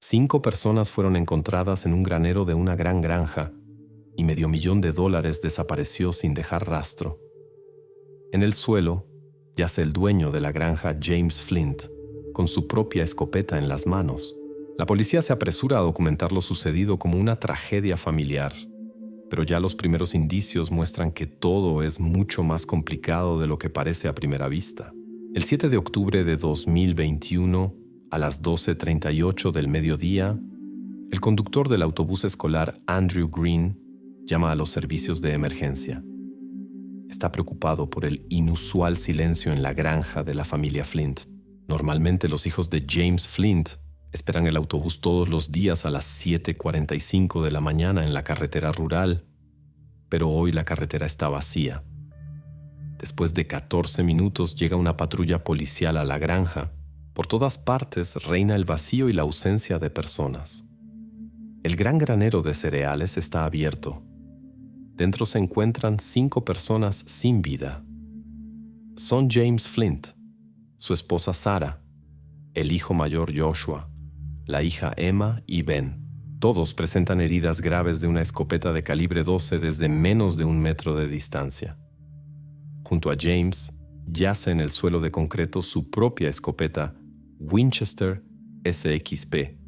5 personas fueron encontradas en un granero de una gran granja y $500,000 desapareció sin dejar rastro. En el suelo yace el dueño de la granja, James Flint, con su propia escopeta en las manos. La policía se apresura a documentar lo sucedido como una tragedia familiar, pero ya los primeros indicios muestran que todo es mucho más complicado de lo que parece a primera vista. El 7 de octubre de 2021, a las 12:38 del mediodía, el conductor del autobús escolar Andrew Green llama a los servicios de emergencia. Está preocupado por el inusual silencio en la granja de la familia Flint. Normalmente los hijos de James Flint esperan el autobús todos los días a las 7:45 de la mañana en la carretera rural, pero hoy la carretera está vacía. Después de 14 minutos llega una patrulla policial a la granja. Por todas partes reina el vacío y la ausencia de personas. El gran granero de cereales está abierto. Dentro se encuentran 5 personas sin vida. Son James Flint, su esposa Sarah, el hijo mayor Joshua, la hija Emma y Ben. Todos presentan heridas graves de una escopeta de calibre 12 desde menos de 1 metro de distancia. Junto a James, yace en el suelo de concreto su propia escopeta Winchester SXP,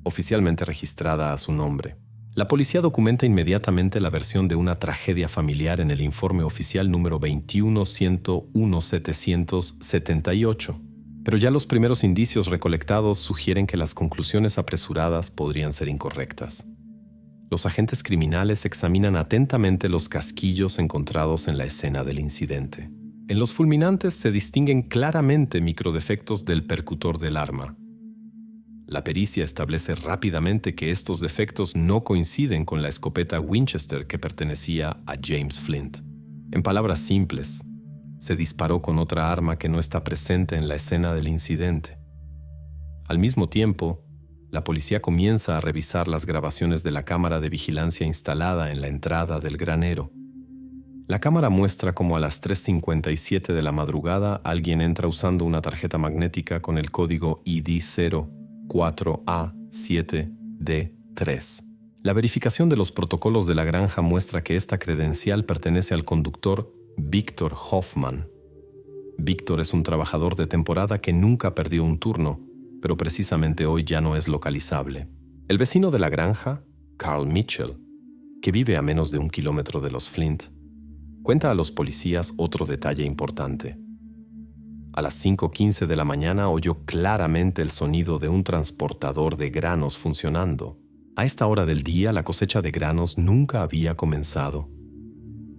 oficialmente registrada a su nombre. La policía documenta inmediatamente la versión de una tragedia familiar en el informe oficial número 21-101-778, pero ya los primeros indicios recolectados sugieren que las conclusiones apresuradas podrían ser incorrectas. Los agentes criminales examinan atentamente los casquillos encontrados en la escena del incidente. En los fulminantes se distinguen claramente microdefectos del percutor del arma. La pericia establece rápidamente que estos defectos no coinciden con la escopeta Winchester que pertenecía a James Flint. En palabras simples, se disparó con otra arma que no está presente en la escena del incidente. Al mismo tiempo, la policía comienza a revisar las grabaciones de la cámara de vigilancia instalada en la entrada del granero. La cámara muestra cómo a las 3:57 de la madrugada alguien entra usando una tarjeta magnética con el código ID 04A7D3. La verificación de los protocolos de la granja muestra que esta credencial pertenece al conductor Victor Hoffman. Victor es un trabajador de temporada que nunca perdió un turno, pero precisamente hoy ya no es localizable. El vecino de la granja, Carl Mitchell, que vive a menos de 1 kilómetro de los Flint, cuenta a los policías otro detalle importante. A las 5:15 de la mañana oyó claramente el sonido de un transportador de granos funcionando. A esta hora del día la cosecha de granos nunca había comenzado.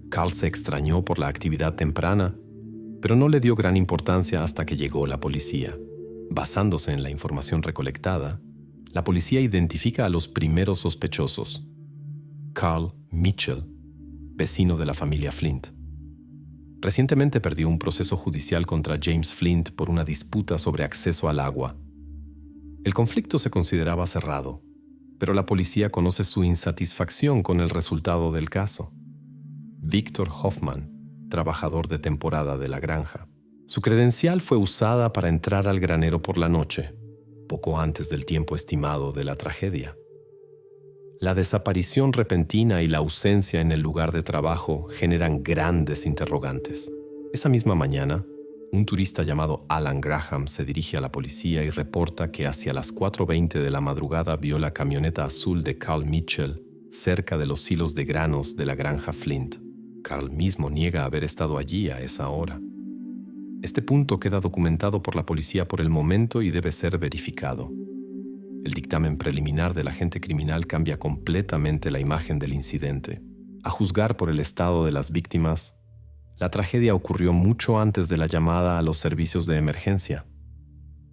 Carl se extrañó por la actividad temprana, pero no le dio gran importancia hasta que llegó la policía. Basándose en la información recolectada, la policía identifica a los primeros sospechosos. Carl Mitchell, vecino de la familia Flint. Recientemente perdió un proceso judicial contra James Flint por una disputa sobre acceso al agua. El conflicto se consideraba cerrado, pero la policía conoce su insatisfacción con el resultado del caso. Victor Hoffman, trabajador de temporada de la granja. Su credencial fue usada para entrar al granero por la noche, poco antes del tiempo estimado de la tragedia. La desaparición repentina y la ausencia en el lugar de trabajo generan grandes interrogantes. Esa misma mañana, un turista llamado Alan Graham se dirige a la policía y reporta que hacia las 4:20 de la madrugada vio la camioneta azul de Carl Mitchell cerca de los silos de granos de la granja Flint. Carl mismo niega haber estado allí a esa hora. Este punto queda documentado por la policía por el momento y debe ser verificado. El dictamen preliminar del agente criminal cambia completamente la imagen del incidente. A juzgar por el estado de las víctimas, la tragedia ocurrió mucho antes de la llamada a los servicios de emergencia.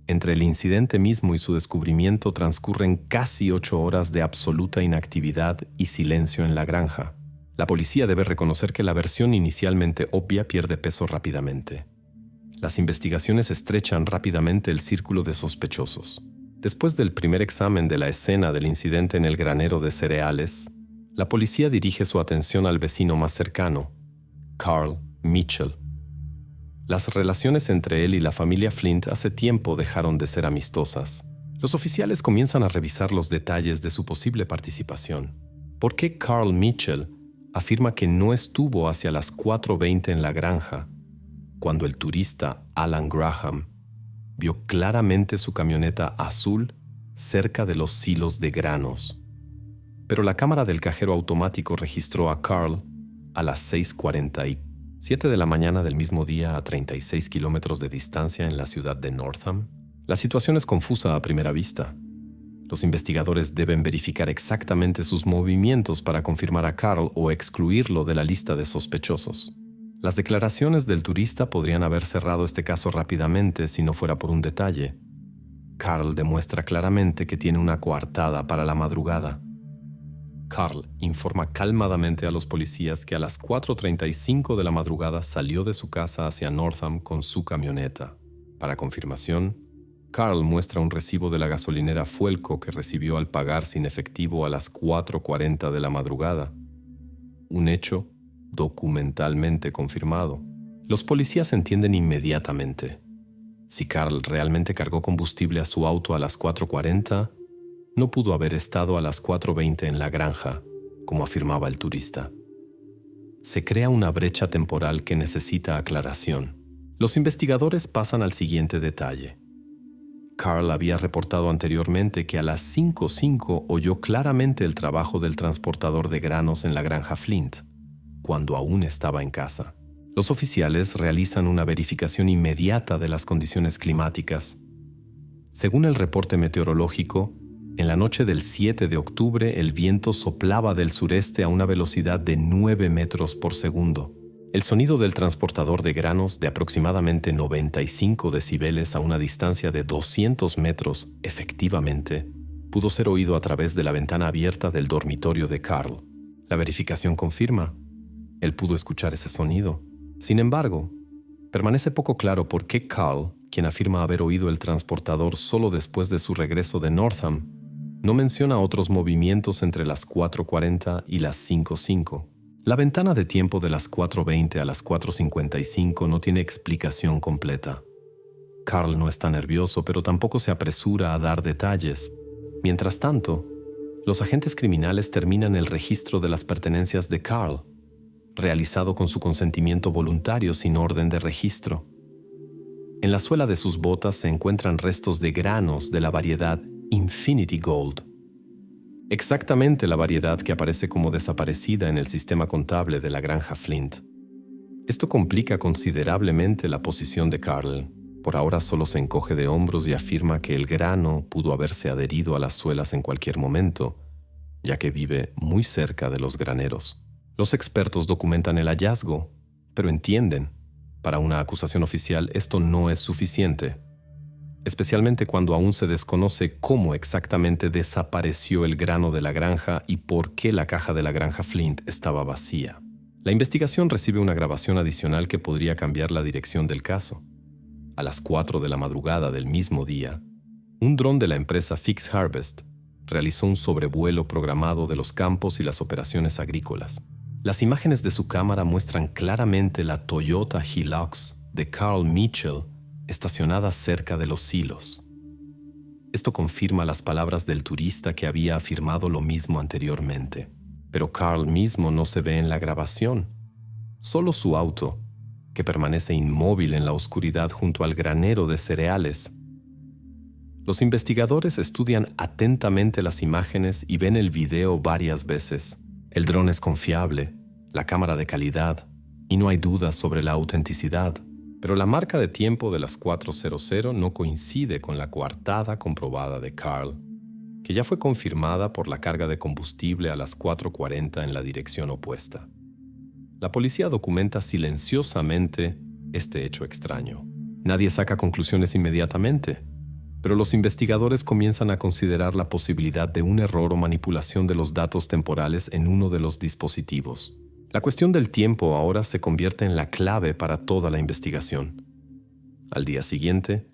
Entre el incidente mismo y su descubrimiento transcurren casi 8 horas de absoluta inactividad y silencio en la granja. La policía debe reconocer que la versión inicialmente obvia pierde peso rápidamente. Las investigaciones estrechan rápidamente el círculo de sospechosos. Después del primer examen de la escena del incidente en el granero de cereales, la policía dirige su atención al vecino más cercano, Carl Mitchell. Las relaciones entre él y la familia Flint hace tiempo dejaron de ser amistosas. Los oficiales comienzan a revisar los detalles de su posible participación. ¿Por qué Carl Mitchell afirma que no estuvo hacia las 4:20 en la granja, cuando el turista Alan Graham vio claramente su camioneta azul cerca de los silos de granos? Pero la cámara del cajero automático registró a Carl a las 6:47 de la mañana del mismo día a 36 kilómetros de distancia en la ciudad de Northam. La situación es confusa a primera vista. Los investigadores deben verificar exactamente sus movimientos para confirmar a Carl o excluirlo de la lista de sospechosos. Las declaraciones del turista podrían haber cerrado este caso rápidamente si no fuera por un detalle. Carl demuestra claramente que tiene una coartada para la madrugada. Carl informa calmadamente a los policías que a las 4:35 de la madrugada salió de su casa hacia Northam con su camioneta. Para confirmación, Carl muestra un recibo de la gasolinera Fuelco que recibió al pagar sin efectivo a las 4:40 de la madrugada. Un hecho documentalmente confirmado. Los policías entienden inmediatamente. Si Carl realmente cargó combustible a su auto a las 4:40, no pudo haber estado a las 4:20 en la granja, como afirmaba el turista. Se crea una brecha temporal que necesita aclaración. Los investigadores pasan al siguiente detalle. Carl había reportado anteriormente que a las 5:05 oyó claramente el trabajo del transportador de granos en la granja Flint, cuando aún estaba en casa. Los oficiales realizan una verificación inmediata de las condiciones climáticas. Según el reporte meteorológico, en la noche del 7 de octubre el viento soplaba del sureste a una velocidad de 9 metros por segundo. El sonido del transportador de granos de aproximadamente 95 decibeles a una distancia de 200 metros, efectivamente, pudo ser oído a través de la ventana abierta del dormitorio de Carl. La verificación confirma. Él pudo escuchar ese sonido. Sin embargo, permanece poco claro por qué Carl, quien afirma haber oído el transportador solo después de su regreso de Northam, no menciona otros movimientos entre las 4:40 y las 5:05. La ventana de tiempo de las 4:20 a las 4:55 no tiene explicación completa. Carl no está nervioso, pero tampoco se apresura a dar detalles. Mientras tanto, los agentes criminales terminan el registro de las pertenencias de Carl, realizado con su consentimiento voluntario sin orden de registro. En la suela de sus botas se encuentran restos de granos de la variedad Infinity Gold, exactamente la variedad que aparece como desaparecida en el sistema contable de la granja Flint. Esto complica considerablemente la posición de Carl. Por ahora solo se encoge de hombros y afirma que el grano pudo haberse adherido a las suelas en cualquier momento, ya que vive muy cerca de los graneros. Los expertos documentan el hallazgo, pero entienden, para una acusación oficial esto no es suficiente, especialmente cuando aún se desconoce cómo exactamente desapareció el grano de la granja y por qué la caja de la granja Flint estaba vacía. La investigación recibe una grabación adicional que podría cambiar la dirección del caso. A las 4 de la madrugada del mismo día, un dron de la empresa Fix Harvest realizó un sobrevuelo programado de los campos y las operaciones agrícolas. Las imágenes de su cámara muestran claramente la Toyota Hilux de Carl Mitchell estacionada cerca de los silos. Esto confirma las palabras del turista que había afirmado lo mismo anteriormente. Pero Carl mismo no se ve en la grabación. Solo su auto, que permanece inmóvil en la oscuridad junto al granero de cereales. Los investigadores estudian atentamente las imágenes y ven el video varias veces. El dron es confiable, la cámara de calidad, y no hay dudas sobre la autenticidad. Pero la marca de tiempo de las 4:00 no coincide con la coartada comprobada de Carl, que ya fue confirmada por la carga de combustible a las 4:40 en la dirección opuesta. La policía documenta silenciosamente este hecho extraño. Nadie saca conclusiones inmediatamente, pero los investigadores comienzan a considerar la posibilidad de un error o manipulación de los datos temporales en uno de los dispositivos. La cuestión del tiempo ahora se convierte en la clave para toda la investigación. Al día siguiente,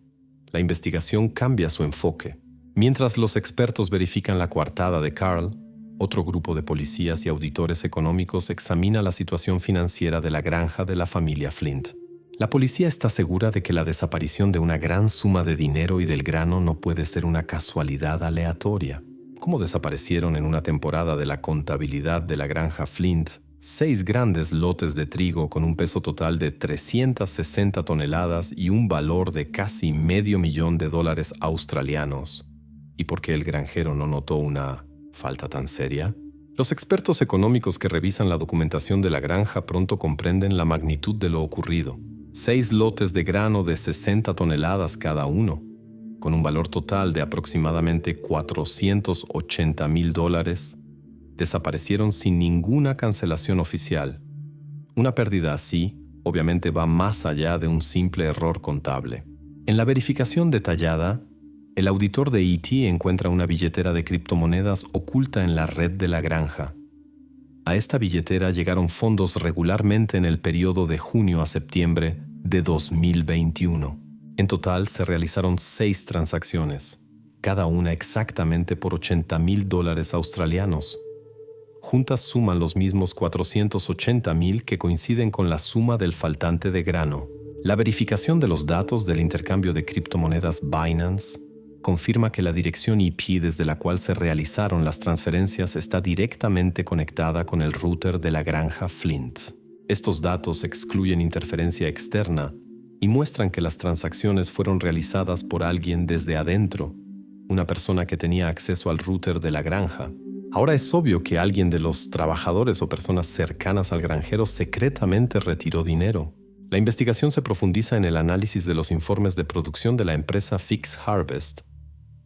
la investigación cambia su enfoque. Mientras los expertos verifican la coartada de Carl, otro grupo de policías y auditores económicos examina la situación financiera de la granja de la familia Flint. La policía está segura de que la desaparición de una gran suma de dinero y del grano no puede ser una casualidad aleatoria. Como desaparecieron en una temporada de la contabilidad de la granja Flint 6 grandes lotes de trigo con un peso total de 360 toneladas y un valor de casi $500,000 australianos. ¿Y por qué el granjero no notó una falta tan seria? Los expertos económicos que revisan la documentación de la granja pronto comprenden la magnitud de lo ocurrido. 6 lotes de grano de 60 toneladas cada uno, con un valor total de aproximadamente $480,000, desaparecieron sin ninguna cancelación oficial. Una pérdida así, obviamente, va más allá de un simple error contable. En la verificación detallada, el auditor de E.T. encuentra una billetera de criptomonedas oculta en la red de la granja. A esta billetera llegaron fondos regularmente en el periodo de junio a septiembre de 2021. En total se realizaron 6 transacciones, cada una exactamente por $80,000 australianos. Juntas suman los mismos 480,000 que coinciden con la suma del faltante de grano. La verificación de los datos del intercambio de criptomonedas Binance confirma que la dirección IP desde la cual se realizaron las transferencias está directamente conectada con el router de la granja Flint. Estos datos excluyen interferencia externa y muestran que las transacciones fueron realizadas por alguien desde adentro, una persona que tenía acceso al router de la granja. Ahora es obvio que alguien de los trabajadores o personas cercanas al granjero secretamente retiró dinero. La investigación se profundiza en el análisis de los informes de producción de la empresa Fix Harvest,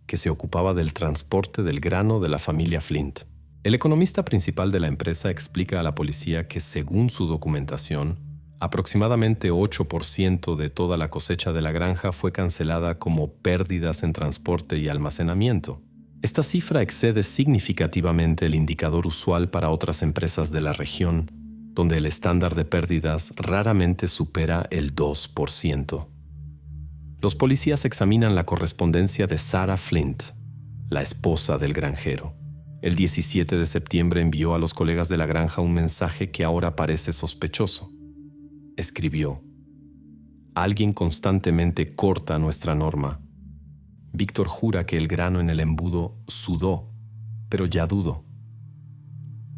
que se ocupaba del transporte del grano de la familia Flint. El economista principal de la empresa explica a la policía que, según su documentación, aproximadamente 8% de toda la cosecha de la granja fue cancelada como pérdidas en transporte y almacenamiento. Esta cifra excede significativamente el indicador usual para otras empresas de la región, donde el estándar de pérdidas raramente supera el 2%. Los policías examinan la correspondencia de Sarah Flint, la esposa del granjero. El 17 de septiembre envió a los colegas de la granja un mensaje que ahora parece sospechoso. Escribió: «Alguien constantemente corta nuestra norma. Víctor jura que el grano en el embudo sudó, pero ya dudo».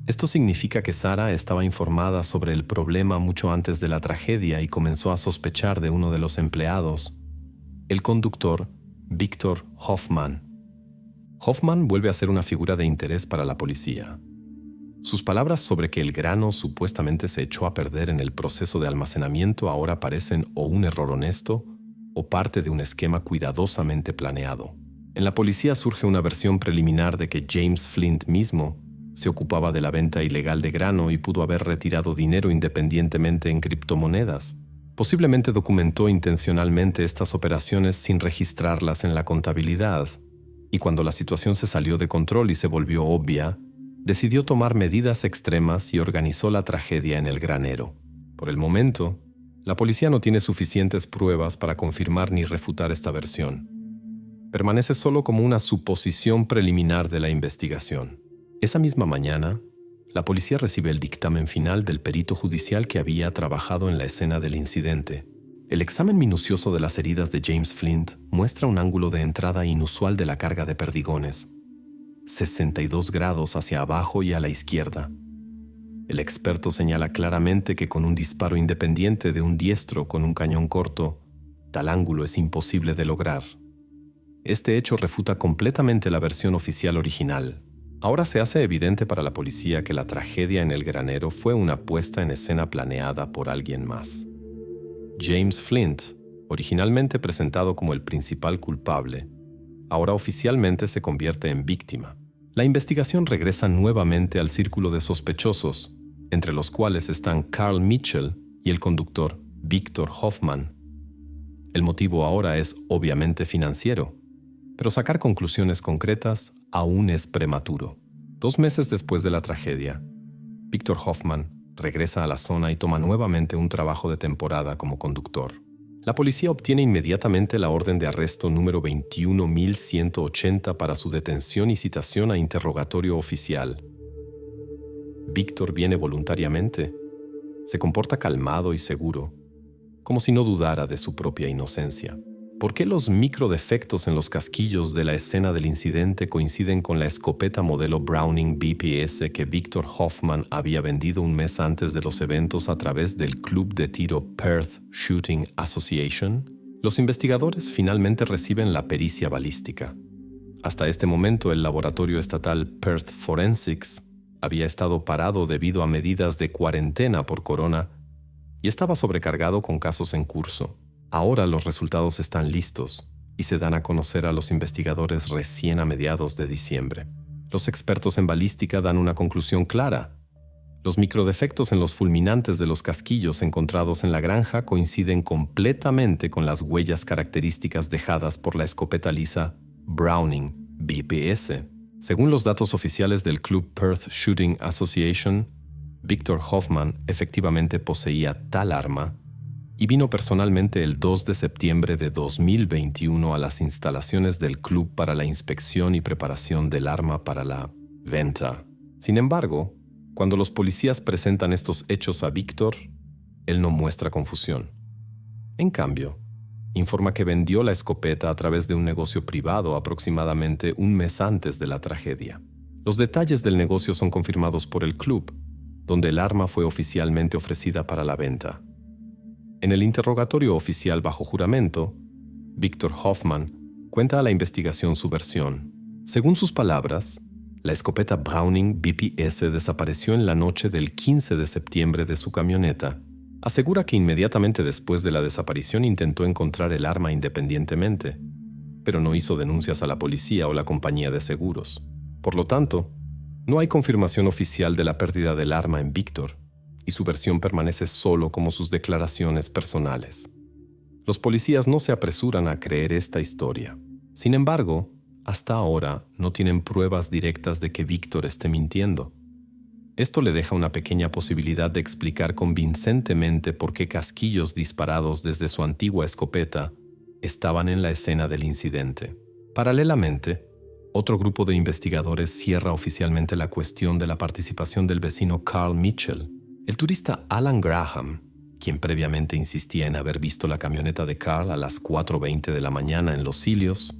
Esto significa que Sarah estaba informada sobre el problema mucho antes de la tragedia y comenzó a sospechar de uno de los empleados, el conductor Víctor Hoffman. Hoffman vuelve a ser una figura de interés para la policía. Sus palabras sobre que el grano supuestamente se echó a perder en el proceso de almacenamiento ahora parecen o un error honesto o parte de un esquema cuidadosamente planeado. En la policía surge una versión preliminar de que James Flint mismo se ocupaba de la venta ilegal de grano y pudo haber retirado dinero independientemente en criptomonedas. Posiblemente documentó intencionalmente estas operaciones sin registrarlas en la contabilidad, y cuando la situación se salió de control y se volvió obvia, decidió tomar medidas extremas y organizó la tragedia en el granero. Por el momento, la policía no tiene suficientes pruebas para confirmar ni refutar esta versión. Permanece solo como una suposición preliminar de la investigación. Esa misma mañana, la policía recibe el dictamen final del perito judicial que había trabajado en la escena del incidente. El examen minucioso de las heridas de James Flint muestra un ángulo de entrada inusual de la carga de perdigones, 62 grados hacia abajo y a la izquierda. El experto señala claramente que con un disparo independiente de un diestro con un cañón corto, tal ángulo es imposible de lograr. Este hecho refuta completamente la versión oficial original. Ahora se hace evidente para la policía que la tragedia en el granero fue una puesta en escena planeada por alguien más. James Flint, originalmente presentado como el principal culpable, ahora oficialmente se convierte en víctima. La investigación regresa nuevamente al círculo de sospechosos, entre los cuales están Carl Mitchell y el conductor Víctor Hoffman. El motivo ahora es obviamente financiero, pero sacar conclusiones concretas aún es prematuro. 2 meses después de la tragedia, Víctor Hoffman regresa a la zona y toma nuevamente un trabajo de temporada como conductor. La policía obtiene inmediatamente la orden de arresto número 21.180 para su detención y citación a interrogatorio oficial. Víctor viene voluntariamente. Se comporta calmado y seguro. como si no dudara de su propia inocencia. ¿Por qué los microdefectos en los casquillos de la escena del incidente coinciden con la escopeta modelo Browning BPS que Victor Hoffman había vendido un mes antes de los eventos a través del club de tiro Perth Shooting Association? Los investigadores finalmente reciben la pericia balística. Hasta este momento, el laboratorio estatal Perth Forensics había estado parado debido a medidas de cuarentena por corona y estaba sobrecargado con casos en curso. Ahora los resultados están listos y se dan a conocer a los investigadores recién a mediados de diciembre. Los expertos en balística dan una conclusión clara. Los microdefectos en los fulminantes de los casquillos encontrados en la granja coinciden completamente con las huellas características dejadas por la escopeta lisa Browning BPS. Según los datos oficiales del Club Perth Shooting Association, Victor Hoffman efectivamente poseía tal arma y vino personalmente el 2 de septiembre de 2021 a las instalaciones del club para la inspección y preparación del arma para la venta. Sin embargo, cuando los policías presentan estos hechos a Victor, él no muestra confusión. En cambio, informa que vendió la escopeta a través de un negocio privado aproximadamente un mes antes de la tragedia. Los detalles del negocio son confirmados por el club, donde el arma fue oficialmente ofrecida para la venta. En el interrogatorio oficial bajo juramento, Victor Hoffman cuenta a la investigación su versión. Según sus palabras, la escopeta Browning BPS desapareció en la noche del 15 de septiembre de su camioneta. Asegura que inmediatamente después de la desaparición intentó encontrar el arma independientemente, pero no hizo denuncias a la policía o la compañía de seguros. Por lo tanto, no hay confirmación oficial de la pérdida del arma en Victor, y su versión permanece solo como sus declaraciones personales. Los policías no se apresuran a creer esta historia. Sin embargo, hasta ahora no tienen pruebas directas de que Victor esté mintiendo. Esto le deja una pequeña posibilidad de explicar convincentemente por qué casquillos disparados desde su antigua escopeta estaban en la escena del incidente. Paralelamente, otro grupo de investigadores cierra oficialmente la cuestión de la participación del vecino Carl Mitchell. El turista Alan Graham, quien previamente insistía en haber visto la camioneta de Carl a las 4:20 de la mañana en Los Cilios,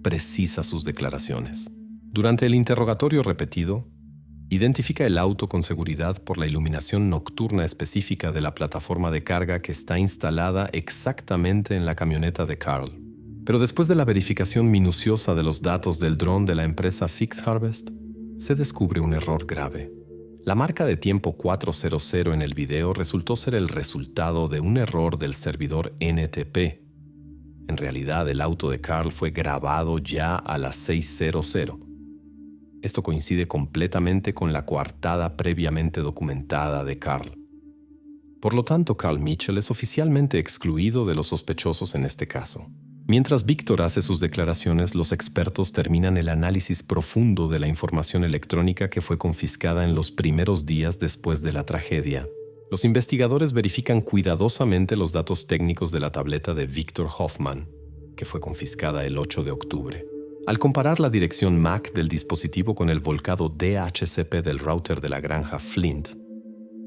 precisa sus declaraciones. Durante el interrogatorio repetido, identifica el auto con seguridad por la iluminación nocturna específica de la plataforma de carga que está instalada exactamente en la camioneta de Carl. Pero después de la verificación minuciosa de los datos del dron de la empresa Fix Harvest, se descubre un error grave. La marca de tiempo 400 en el video resultó ser el resultado de un error del servidor NTP. En realidad, el auto de Carl fue grabado ya a las 6:00. Esto coincide completamente con la coartada previamente documentada de Carl. Por lo tanto, Carl Mitchell es oficialmente excluido de los sospechosos en este caso. Mientras Victor hace sus declaraciones, los expertos terminan el análisis profundo de la información electrónica que fue confiscada en los primeros días después de la tragedia. Los investigadores verifican cuidadosamente los datos técnicos de la tableta de Victor Hoffman, que fue confiscada el 8 de octubre. Al comparar la dirección MAC del dispositivo con el volcado DHCP del router de la granja Flint,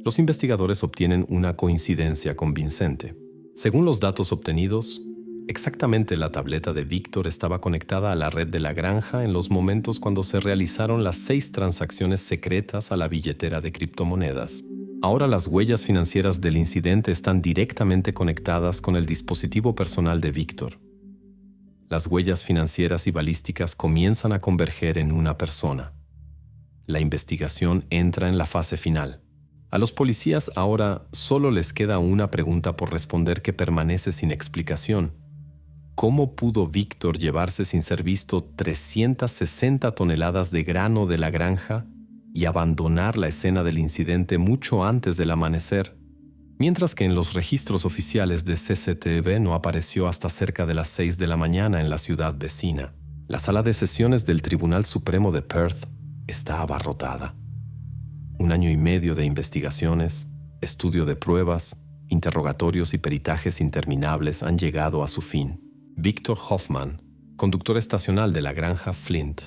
los investigadores obtienen una coincidencia convincente. Según los datos obtenidos, exactamente la tableta de Victor estaba conectada a la red de la granja en los momentos cuando se realizaron las 6 transacciones secretas a la billetera de criptomonedas. Ahora las huellas financieras del incidente están directamente conectadas con el dispositivo personal de Victor. Las huellas financieras y balísticas comienzan a converger en una persona. La investigación entra en la fase final. A los policías ahora solo les queda una pregunta por responder que permanece sin explicación. ¿Cómo pudo Victor llevarse sin ser visto 360 toneladas de grano de la granja y abandonar la escena del incidente mucho antes del amanecer, mientras que en los registros oficiales de CCTV no apareció hasta cerca de las 6 de la mañana en la ciudad vecina? La sala de sesiones del Tribunal Supremo de Perth está abarrotada. 1 año y medio de investigaciones, estudio de pruebas, interrogatorios y peritajes interminables han llegado a su fin. Victor Hoffman, conductor estacional de la granja Flint,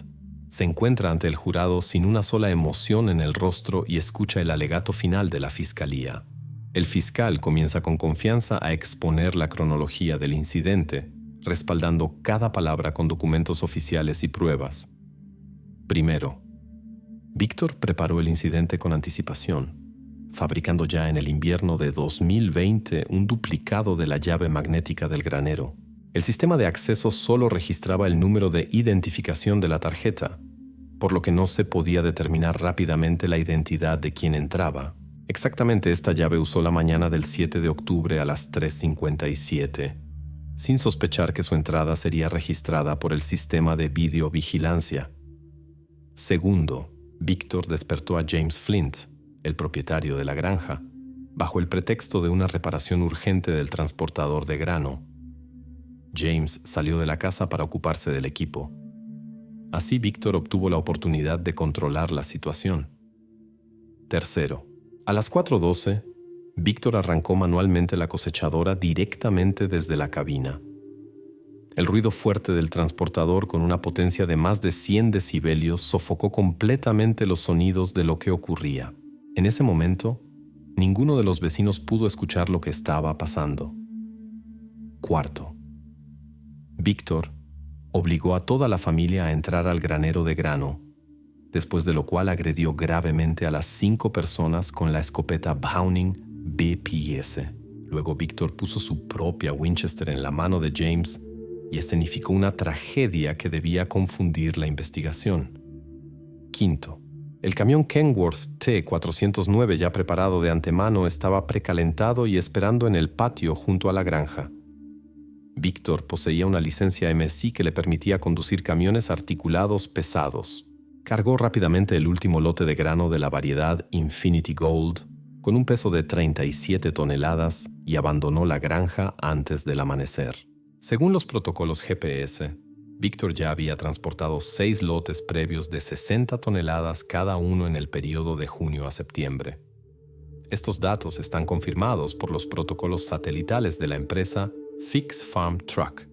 se encuentra ante el jurado sin una sola emoción en el rostro y escucha el alegato final de la fiscalía. El fiscal comienza con confianza a exponer la cronología del incidente, respaldando cada palabra con documentos oficiales y pruebas. Primero, Víctor preparó el incidente con anticipación, fabricando ya en el invierno de 2020 un duplicado de la llave magnética del granero. El sistema de acceso solo registraba el número de identificación de la tarjeta, por lo que no se podía determinar rápidamente la identidad de quien entraba. Exactamente esta llave usó la mañana del 7 de octubre a las 3:57, sin sospechar que su entrada sería registrada por el sistema de videovigilancia. Segundo, Víctor despertó a James Flint, el propietario de la granja, bajo el pretexto de una reparación urgente del transportador de grano. James salió de la casa para ocuparse del equipo. Así Víctor obtuvo la oportunidad de controlar la situación. Tercero, a las 4:12, Víctor arrancó manualmente la cosechadora directamente desde la cabina. El ruido fuerte del transportador con una potencia de más de 100 decibelios sofocó completamente los sonidos de lo que ocurría. En ese momento, ninguno de los vecinos pudo escuchar lo que estaba pasando. Cuarto, Víctor obligó a toda la familia a entrar al granero de grano, después de lo cual agredió gravemente a las 5 personas con la escopeta Browning BPS. Luego Víctor puso su propia Winchester en la mano de James y escenificó una tragedia que debía confundir la investigación. Quinto, el camión Kenworth T409 ya preparado de antemano estaba precalentado y esperando en el patio junto a la granja. Víctor poseía una licencia MSI que le permitía conducir camiones articulados pesados. Cargó rápidamente el último lote de grano de la variedad Infinity Gold con un peso de 37 toneladas y abandonó la granja antes del amanecer. Según los protocolos GPS, Víctor ya había transportado 6 lotes previos de 60 toneladas cada uno en el periodo de junio a septiembre. Estos datos están confirmados por los protocolos satelitales de la empresa Fix Farm Truck.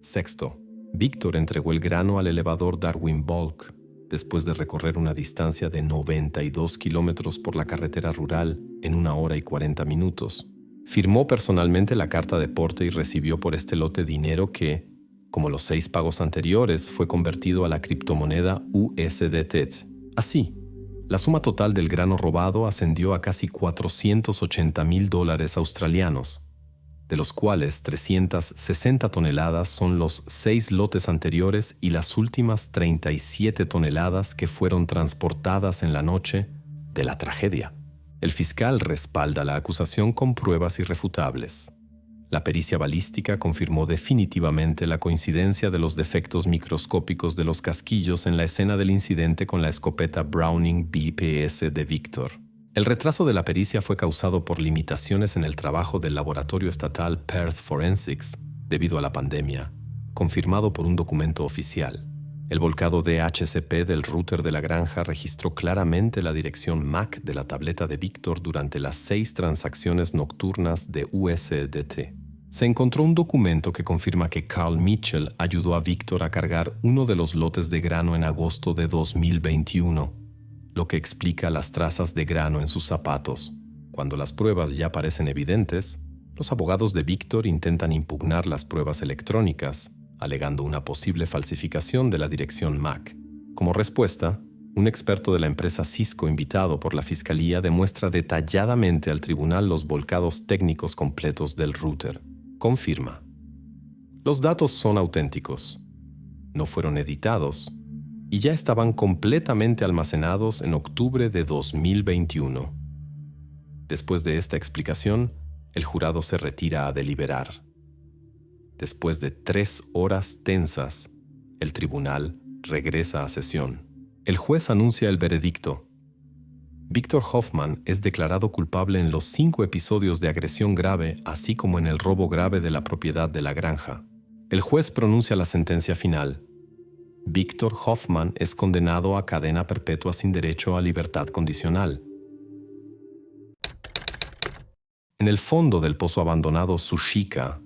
Sexto, Víctor entregó el grano al elevador Darwin Bulk después de recorrer una distancia de 92 kilómetros por la carretera rural en 1 hora y 40 minutos. Firmó personalmente la carta de porte y recibió por este lote dinero que, como los 6 pagos anteriores, fue convertido a la criptomoneda USDT. Así, la suma total del grano robado ascendió a casi $480,000 australianos, de los cuales 360 toneladas son los 6 lotes anteriores y las últimas 37 toneladas que fueron transportadas en la noche de la tragedia. El fiscal respalda la acusación con pruebas irrefutables. La pericia balística confirmó definitivamente la coincidencia de los defectos microscópicos de los casquillos en la escena del incidente con la escopeta Browning BPS de Víctor. El retraso de la pericia fue causado por limitaciones en el trabajo del laboratorio estatal Perth Forensics debido a la pandemia, confirmado por un documento oficial. El volcado DHCP del router de la granja registró claramente la dirección MAC de la tableta de Víctor durante las 6 transacciones nocturnas de USDT. Se encontró un documento que confirma que Carl Mitchell ayudó a Víctor a cargar uno de los lotes de grano en agosto de 2021, lo que explica las trazas de grano en sus zapatos. Cuando las pruebas ya parecen evidentes, los abogados de Víctor intentan impugnar las pruebas electrónicas, alegando una posible falsificación de la dirección MAC. Como respuesta, un experto de la empresa Cisco invitado por la fiscalía demuestra detalladamente al tribunal los volcados técnicos completos del router. Confirma: los datos son auténticos, no fueron editados y ya estaban completamente almacenados en octubre de 2021. Después de esta explicación, el jurado se retira a deliberar. Después de 3 horas tensas, el tribunal regresa a sesión. El juez anuncia el veredicto. Víctor Hoffman es declarado culpable en los 5 episodios de agresión grave, así como en el robo grave de la propiedad de la granja. El juez pronuncia la sentencia final. Víctor Hoffman es condenado a cadena perpetua sin derecho a libertad condicional. En el fondo del pozo abandonado Sushika,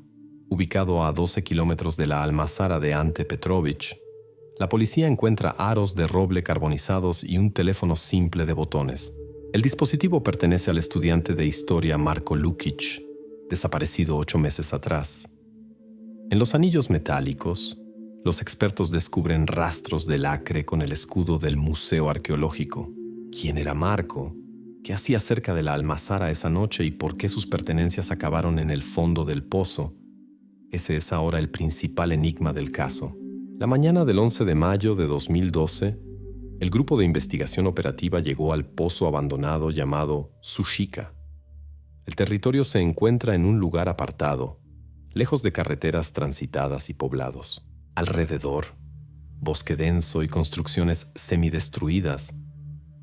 ubicado a 12 kilómetros de la almazara de Ante Petrovich, la policía encuentra aros de roble carbonizados y un teléfono simple de botones. El dispositivo pertenece al estudiante de historia Marko Lukic, desaparecido 8 meses atrás. En los anillos metálicos, los expertos descubren rastros de lacre con el escudo del Museo Arqueológico. ¿Quién era Marko? ¿Qué hacía cerca de la almazara esa noche y por qué sus pertenencias acabaron en el fondo del pozo? Ese es ahora el principal enigma del caso. La mañana del 11 de mayo de 2012, el grupo de investigación operativa llegó al pozo abandonado llamado Sushika. El territorio se encuentra en un lugar apartado, lejos de carreteras transitadas y poblados. Alrededor, bosque denso y construcciones semidestruidas,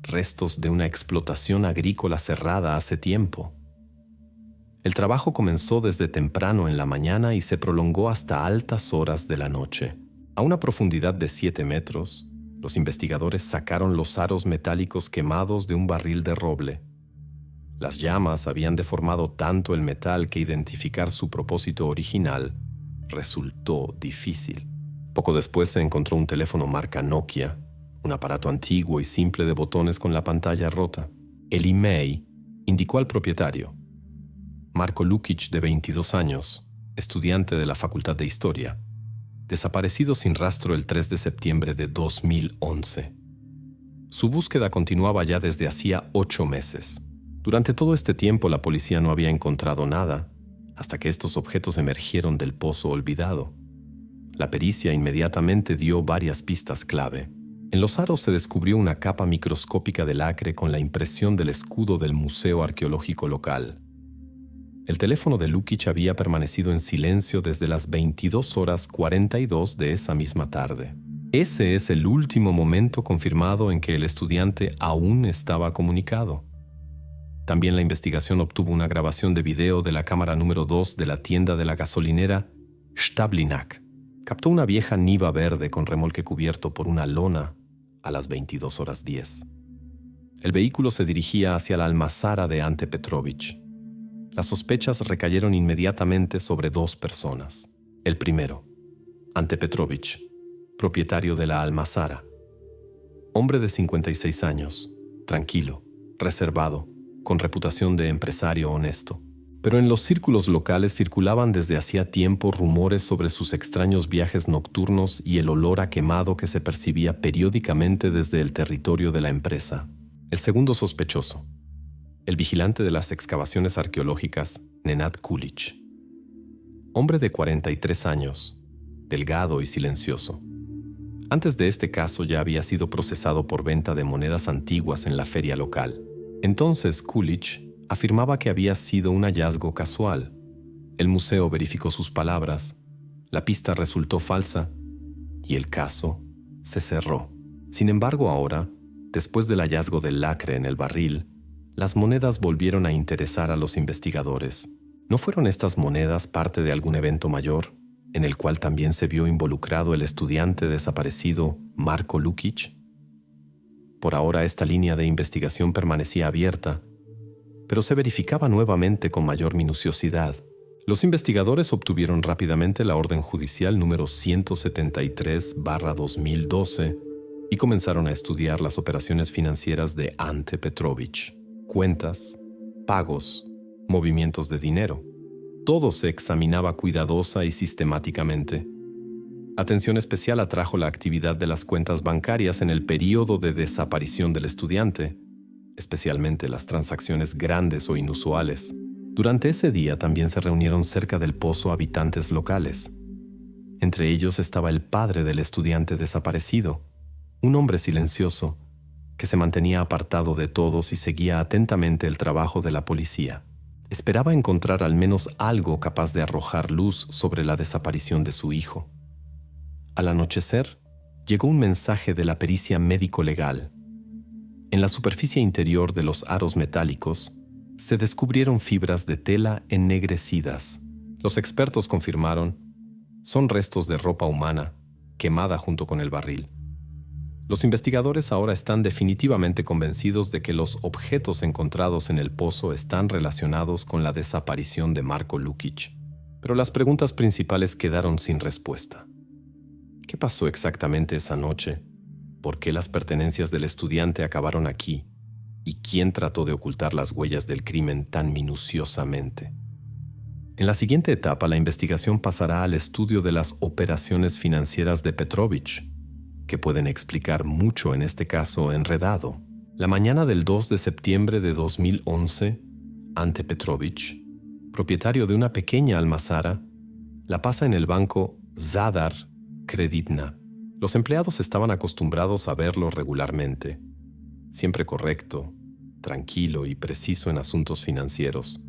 restos de una explotación agrícola cerrada hace tiempo. El trabajo comenzó desde temprano en la mañana y se prolongó hasta altas horas de la noche. A una profundidad de 7 metros, los investigadores sacaron los aros metálicos quemados de un barril de roble. Las llamas habían deformado tanto el metal que identificar su propósito original resultó difícil. Poco después se encontró un teléfono marca Nokia, un aparato antiguo y simple de botones con la pantalla rota. El email indicó al propietario, Marko Lukic, de 22 años, estudiante de la Facultad de Historia, desaparecido sin rastro el 3 de septiembre de 2011. Su búsqueda continuaba ya desde hacía 8 meses. Durante todo este tiempo la policía no había encontrado nada, hasta que estos objetos emergieron del pozo olvidado. La pericia inmediatamente dio varias pistas clave. En los aros se descubrió una capa microscópica de lacre con la impresión del escudo del Museo Arqueológico local. El teléfono de Lukic había permanecido en silencio desde las 22:42 de esa misma tarde. Ese es el último momento confirmado en que el estudiante aún estaba comunicado. También la investigación obtuvo una grabación de video de la cámara número 2 de la tienda de la gasolinera Stablinak. Captó una vieja Niva verde con remolque cubierto por una lona a las 22:10. El vehículo se dirigía hacia la almazara de Ante Petrovic. Las sospechas recayeron inmediatamente sobre 2 personas. El primero, Ante Petrovic, propietario de la almazara. Hombre de 56 años, tranquilo, reservado, con reputación de empresario honesto. Pero en los círculos locales circulaban desde hacía tiempo rumores sobre sus extraños viajes nocturnos y el olor a quemado que se percibía periódicamente desde el territorio de la empresa. El segundo sospechoso, el vigilante de las excavaciones arqueológicas, Nenad Kulic. Hombre de 43 años, delgado y silencioso. Antes de este caso ya había sido procesado por venta de monedas antiguas en la feria local. Entonces Kulic afirmaba que había sido un hallazgo casual. El museo verificó sus palabras, la pista resultó falsa y el caso se cerró. Sin embargo, ahora, después del hallazgo del lacre en el barril, las monedas volvieron a interesar a los investigadores. ¿No fueron estas monedas parte de algún evento mayor, en el cual también se vio involucrado el estudiante desaparecido Marko Lukic? Por ahora esta línea de investigación permanecía abierta, pero se verificaba nuevamente con mayor minuciosidad. Los investigadores obtuvieron rápidamente la orden judicial número 173/2012 y comenzaron a estudiar las operaciones financieras de Ante Petrovic. Cuentas, pagos, movimientos de dinero. Todo se examinaba cuidadosa y sistemáticamente. Atención especial atrajo la actividad de las cuentas bancarias en el período de desaparición del estudiante, especialmente las transacciones grandes o inusuales. Durante ese día también se reunieron cerca del pozo habitantes locales. Entre ellos estaba el padre del estudiante desaparecido, un hombre silencioso, que se mantenía apartado de todos y seguía atentamente el trabajo de la policía. Esperaba encontrar al menos algo capaz de arrojar luz sobre la desaparición de su hijo. Al anochecer, llegó un mensaje de la pericia médico-legal. En la superficie interior de los aros metálicos, se descubrieron fibras de tela ennegrecidas. Los expertos confirmaron, son restos de ropa humana, quemada junto con el barril. Los investigadores ahora están definitivamente convencidos de que los objetos encontrados en el pozo están relacionados con la desaparición de Marko Lukic. Pero las preguntas principales quedaron sin respuesta. ¿Qué pasó exactamente esa noche? ¿Por qué las pertenencias del estudiante acabaron aquí? ¿Y quién trató de ocultar las huellas del crimen tan minuciosamente? En la siguiente etapa, la investigación pasará al estudio de las operaciones financieras de Petrovich, que pueden explicar mucho en este caso enredado. La mañana del 2 de septiembre de 2011, Ante Petrovich, propietario de una pequeña almazara, la pasa en el banco Zadar Kreditna. Los empleados estaban acostumbrados a verlo regularmente, siempre correcto, tranquilo y preciso en asuntos financieros.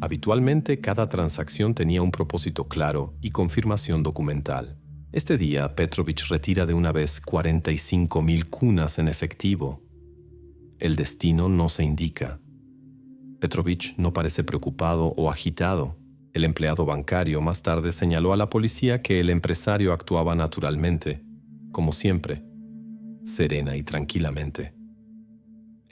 Habitualmente, cada transacción tenía un propósito claro y confirmación documental. Este día, Petrovich retira de una vez 45,000 kunas en efectivo. El destino no se indica. Petrovich no parece preocupado o agitado. El empleado bancario más tarde señaló a la policía que el empresario actuaba naturalmente, como siempre, serena y tranquilamente.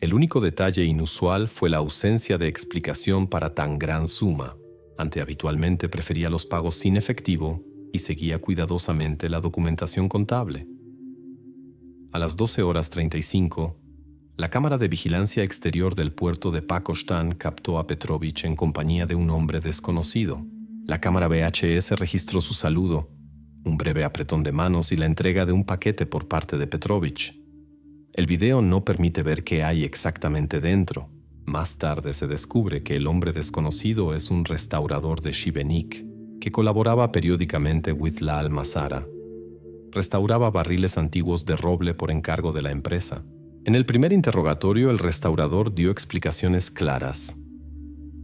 El único detalle inusual fue la ausencia de explicación para tan gran suma. Ante habitualmente prefería los pagos sin efectivo y seguía cuidadosamente la documentación contable. A las 12:35, la cámara de vigilancia exterior del puerto de Pakostan captó a Petrovich en compañía de un hombre desconocido. La cámara VHS registró su saludo, un breve apretón de manos y la entrega de un paquete por parte de Petrovich. El video no permite ver qué hay exactamente dentro. Más tarde se descubre que el hombre desconocido es un restaurador de Šibenik que colaboraba periódicamente with la almazara. Restauraba barriles antiguos de roble por encargo de la empresa. En el primer interrogatorio, el restaurador dio explicaciones claras.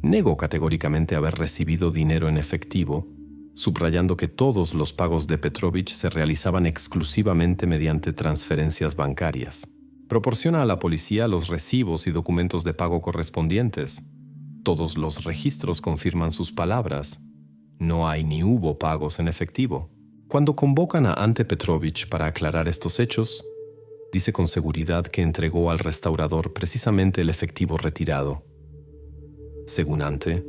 Negó categóricamente haber recibido dinero en efectivo, subrayando que todos los pagos de Petrovich se realizaban exclusivamente mediante transferencias bancarias. Proporciona a la policía los recibos y documentos de pago correspondientes. Todos los registros confirman sus palabras. No hay ni hubo pagos en efectivo. Cuando convocan a Ante Petrovich para aclarar estos hechos, dice con seguridad que entregó al restaurador precisamente el efectivo retirado. Según Ante,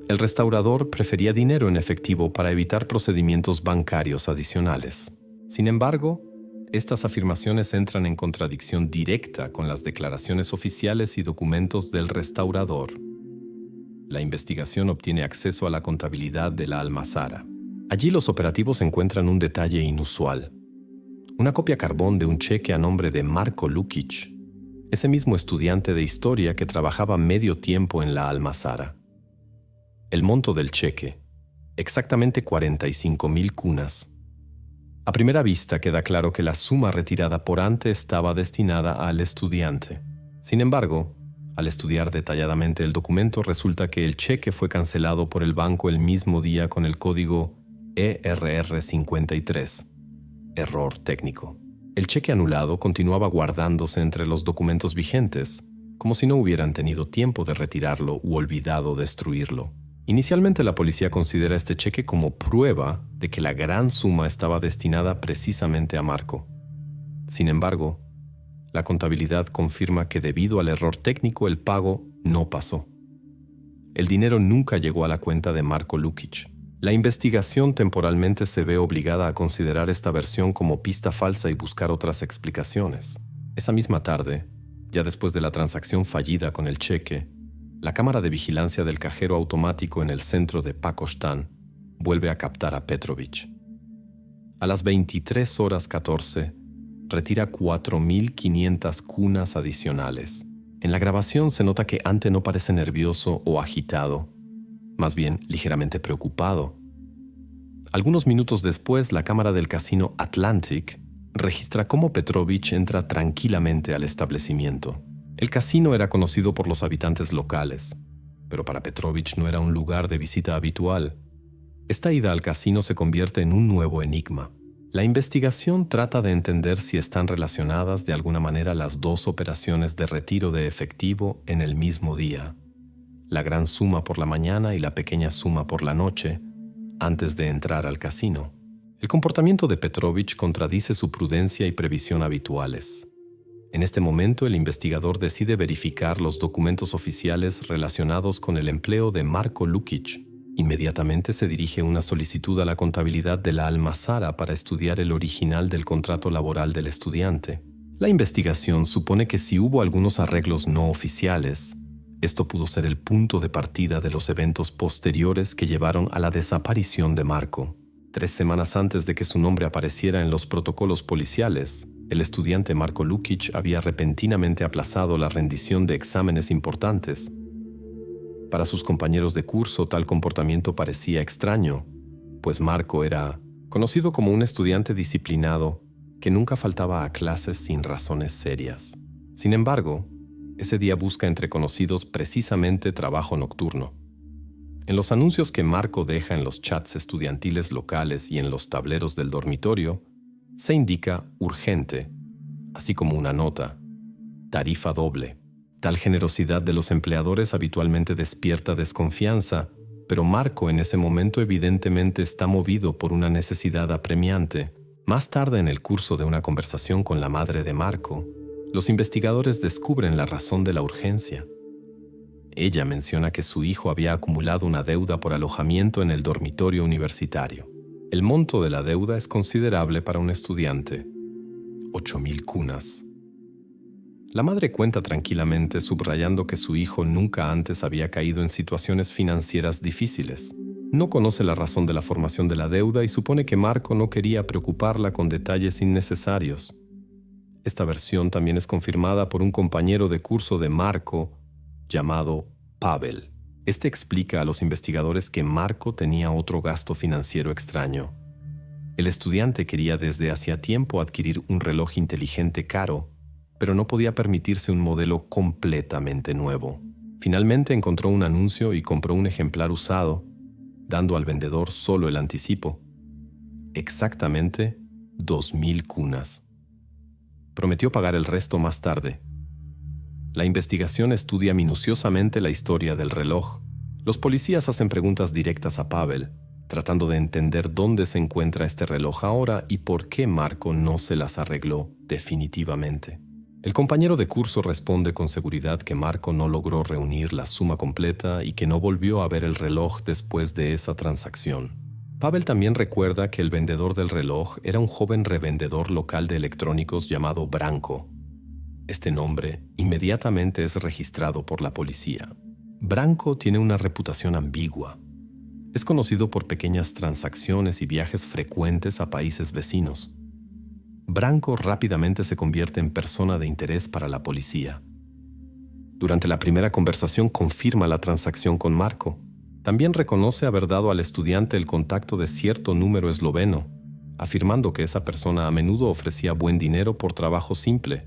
el restaurador prefería dinero en efectivo para evitar procedimientos bancarios adicionales. Sin embargo, estas afirmaciones entran en contradicción directa con las declaraciones oficiales y documentos del restaurador. La investigación obtiene acceso a la contabilidad de la almazara. Allí los operativos encuentran un detalle inusual: una copia carbón de un cheque a nombre de Marko Lukic, ese mismo estudiante de historia que trabajaba medio tiempo en la almazara. El monto del cheque, exactamente 45,000 kunas. A primera vista queda claro que la suma retirada por Ante estaba destinada al estudiante. Sin embargo, al estudiar detalladamente el documento, resulta que el cheque fue cancelado por el banco el mismo día con el código ERR53. Error técnico. El cheque anulado continuaba guardándose entre los documentos vigentes, como si no hubieran tenido tiempo de retirarlo u olvidado destruirlo. Inicialmente la policía considera este cheque como prueba de que la gran suma estaba destinada precisamente a Marko. Sin embargo, la contabilidad confirma que debido al error técnico el pago no pasó. El dinero nunca llegó a la cuenta de Marko Lukic. La investigación temporalmente se ve obligada a considerar esta versión como pista falsa y buscar otras explicaciones. Esa misma tarde, ya después de la transacción fallida con el cheque, la cámara de vigilancia del cajero automático en el centro de Pakostan vuelve a captar a Petrovich. A las 23:14, retira 4,500 kunas adicionales. En la grabación se nota que Ante no parece nervioso o agitado, más bien ligeramente preocupado. Algunos minutos después, la cámara del casino Atlantic registra cómo Petrovich entra tranquilamente al establecimiento. El casino era conocido por los habitantes locales, pero para Petrovich no era un lugar de visita habitual. Esta ida al casino se convierte en un nuevo enigma. La investigación trata de entender si están relacionadas de alguna manera las dos operaciones de retiro de efectivo en el mismo día: la gran suma por la mañana y la pequeña suma por la noche, antes de entrar al casino. El comportamiento de Petrovich contradice su prudencia y previsión habituales. En este momento, el investigador decide verificar los documentos oficiales relacionados con el empleo de Marko Lukic. Inmediatamente se dirige una solicitud a la contabilidad de la almazara para estudiar el original del contrato laboral del estudiante. La investigación supone que si hubo algunos arreglos no oficiales, esto pudo ser el punto de partida de los eventos posteriores que llevaron a la desaparición de Marko. 3 semanas antes de que su nombre apareciera en los protocolos policiales, el estudiante Marko Lukic había repentinamente aplazado la rendición de exámenes importantes. Para sus compañeros de curso, tal comportamiento parecía extraño, pues Marko era conocido como un estudiante disciplinado que nunca faltaba a clases sin razones serias. Sin embargo, ese día busca entre conocidos precisamente trabajo nocturno. En los anuncios que Marko deja en los chats estudiantiles locales y en los tableros del dormitorio, se indica urgente, así como una nota, tarifa doble. Tal generosidad de los empleadores habitualmente despierta desconfianza, pero Marko en ese momento evidentemente está movido por una necesidad apremiante. Más tarde en el curso de una conversación con la madre de Marko, los investigadores descubren la razón de la urgencia. Ella menciona que su hijo había acumulado una deuda por alojamiento en el dormitorio universitario. El monto de la deuda es considerable para un estudiante: 8,000 kunas. La madre cuenta tranquilamente, subrayando que su hijo nunca antes había caído en situaciones financieras difíciles. No conoce la razón de la formación de la deuda y supone que Marko no quería preocuparla con detalles innecesarios. Esta versión también es confirmada por un compañero de curso de Marko llamado Pavel. Este explica a los investigadores que Marko tenía otro gasto financiero extraño. El estudiante quería desde hacía tiempo adquirir un reloj inteligente caro, pero no podía permitirse un modelo completamente nuevo. Finalmente encontró un anuncio y compró un ejemplar usado, dando al vendedor solo el anticipo. Exactamente 2,000 kunas. Prometió pagar el resto más tarde. La investigación estudia minuciosamente la historia del reloj. Los policías hacen preguntas directas a Pavel, tratando de entender dónde se encuentra este reloj ahora y por qué Marko no se las arregló definitivamente. El compañero de curso responde con seguridad que Marko no logró reunir la suma completa y que no volvió a ver el reloj después de esa transacción. Pavel también recuerda que el vendedor del reloj era un joven revendedor local de electrónicos llamado Branko. Este nombre inmediatamente es registrado por la policía. Branko tiene una reputación ambigua. Es conocido por pequeñas transacciones y viajes frecuentes a países vecinos. Branko rápidamente se convierte en persona de interés para la policía. Durante la primera conversación confirma la transacción con Marko. También reconoce haber dado al estudiante el contacto de cierto número esloveno, afirmando que esa persona a menudo ofrecía buen dinero por trabajo simple,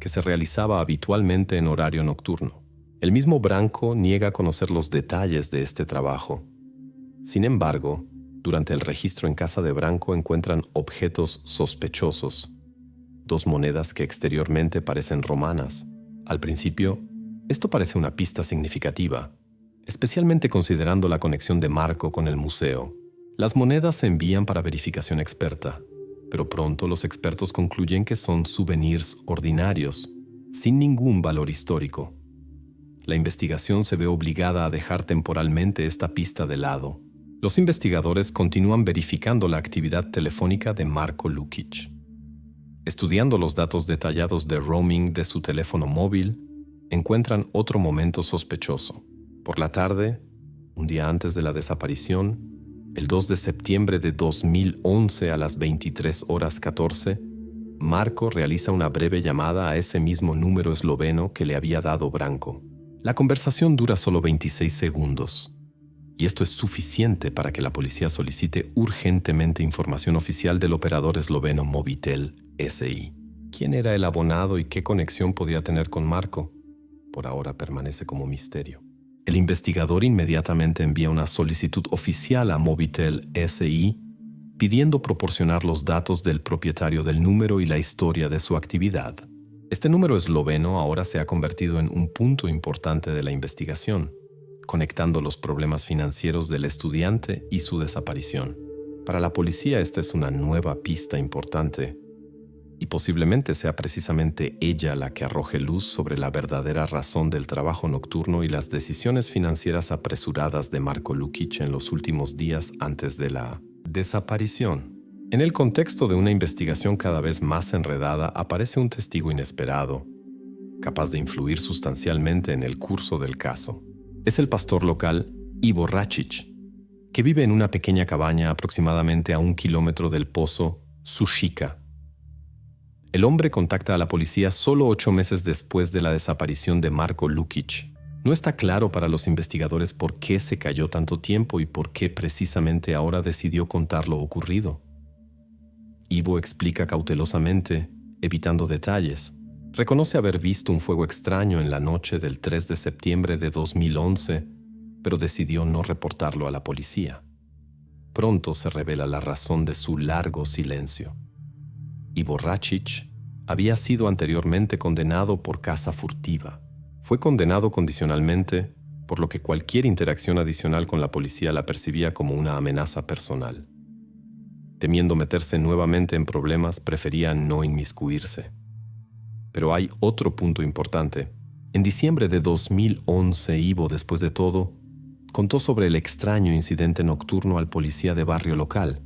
que se realizaba habitualmente en horario nocturno. El mismo Branko niega conocer los detalles de este trabajo. Sin embargo, durante el registro en casa de Branko encuentran objetos sospechosos: 2 monedas que exteriormente parecen romanas. Al principio, esto parece una pista significativa, especialmente considerando la conexión de Marko con el museo. Las monedas se envían para verificación experta, pero pronto los expertos concluyen que son souvenirs ordinarios, sin ningún valor histórico. La investigación se ve obligada a dejar temporalmente esta pista de lado. Los investigadores continúan verificando la actividad telefónica de Marko Lukic. Estudiando los datos detallados de roaming de su teléfono móvil, encuentran otro momento sospechoso. Por la tarde, un día antes de la desaparición, el 2 de septiembre de 2011 a las 23:14, Marko realiza una breve llamada a ese mismo número esloveno que le había dado Branko. La conversación dura solo 26 segundos. Y esto es suficiente para que la policía solicite urgentemente información oficial del operador esloveno Mobitel SI. ¿Quién era el abonado y qué conexión podía tener con Marko? Por ahora permanece como misterio. El investigador inmediatamente envía una solicitud oficial a Mobitel SI pidiendo proporcionar los datos del propietario del número y la historia de su actividad. Este número esloveno ahora se ha convertido en un punto importante de la investigación, conectando los problemas financieros del estudiante y su desaparición. Para la policía esta es una nueva pista importante, y posiblemente sea precisamente ella la que arroje luz sobre la verdadera razón del trabajo nocturno y las decisiones financieras apresuradas de Marko Lukic en los últimos días antes de la desaparición. En el contexto de una investigación cada vez más enredada, aparece un testigo inesperado, capaz de influir sustancialmente en el curso del caso. Es el pastor local Ivo Račić, que vive en una pequeña cabaña aproximadamente a 1 kilómetro del pozo Sušica. El hombre contacta a la policía solo 8 meses después de la desaparición de Marko Lukic. No está claro para los investigadores por qué se cayó tanto tiempo y por qué precisamente ahora decidió contar lo ocurrido. Ivo explica cautelosamente, evitando detalles. Reconoce haber visto un fuego extraño en la noche del 3 de septiembre de 2011, pero decidió no reportarlo a la policía. Pronto se revela la razón de su largo silencio. Ivo Račić había sido anteriormente condenado por caza furtiva. Fue condenado condicionalmente, por lo que cualquier interacción adicional con la policía la percibía como una amenaza personal. Temiendo meterse nuevamente en problemas, prefería no inmiscuirse. Pero hay otro punto importante. En diciembre de 2011, Ivo, después de todo, contó sobre el extraño incidente nocturno al policía de barrio local,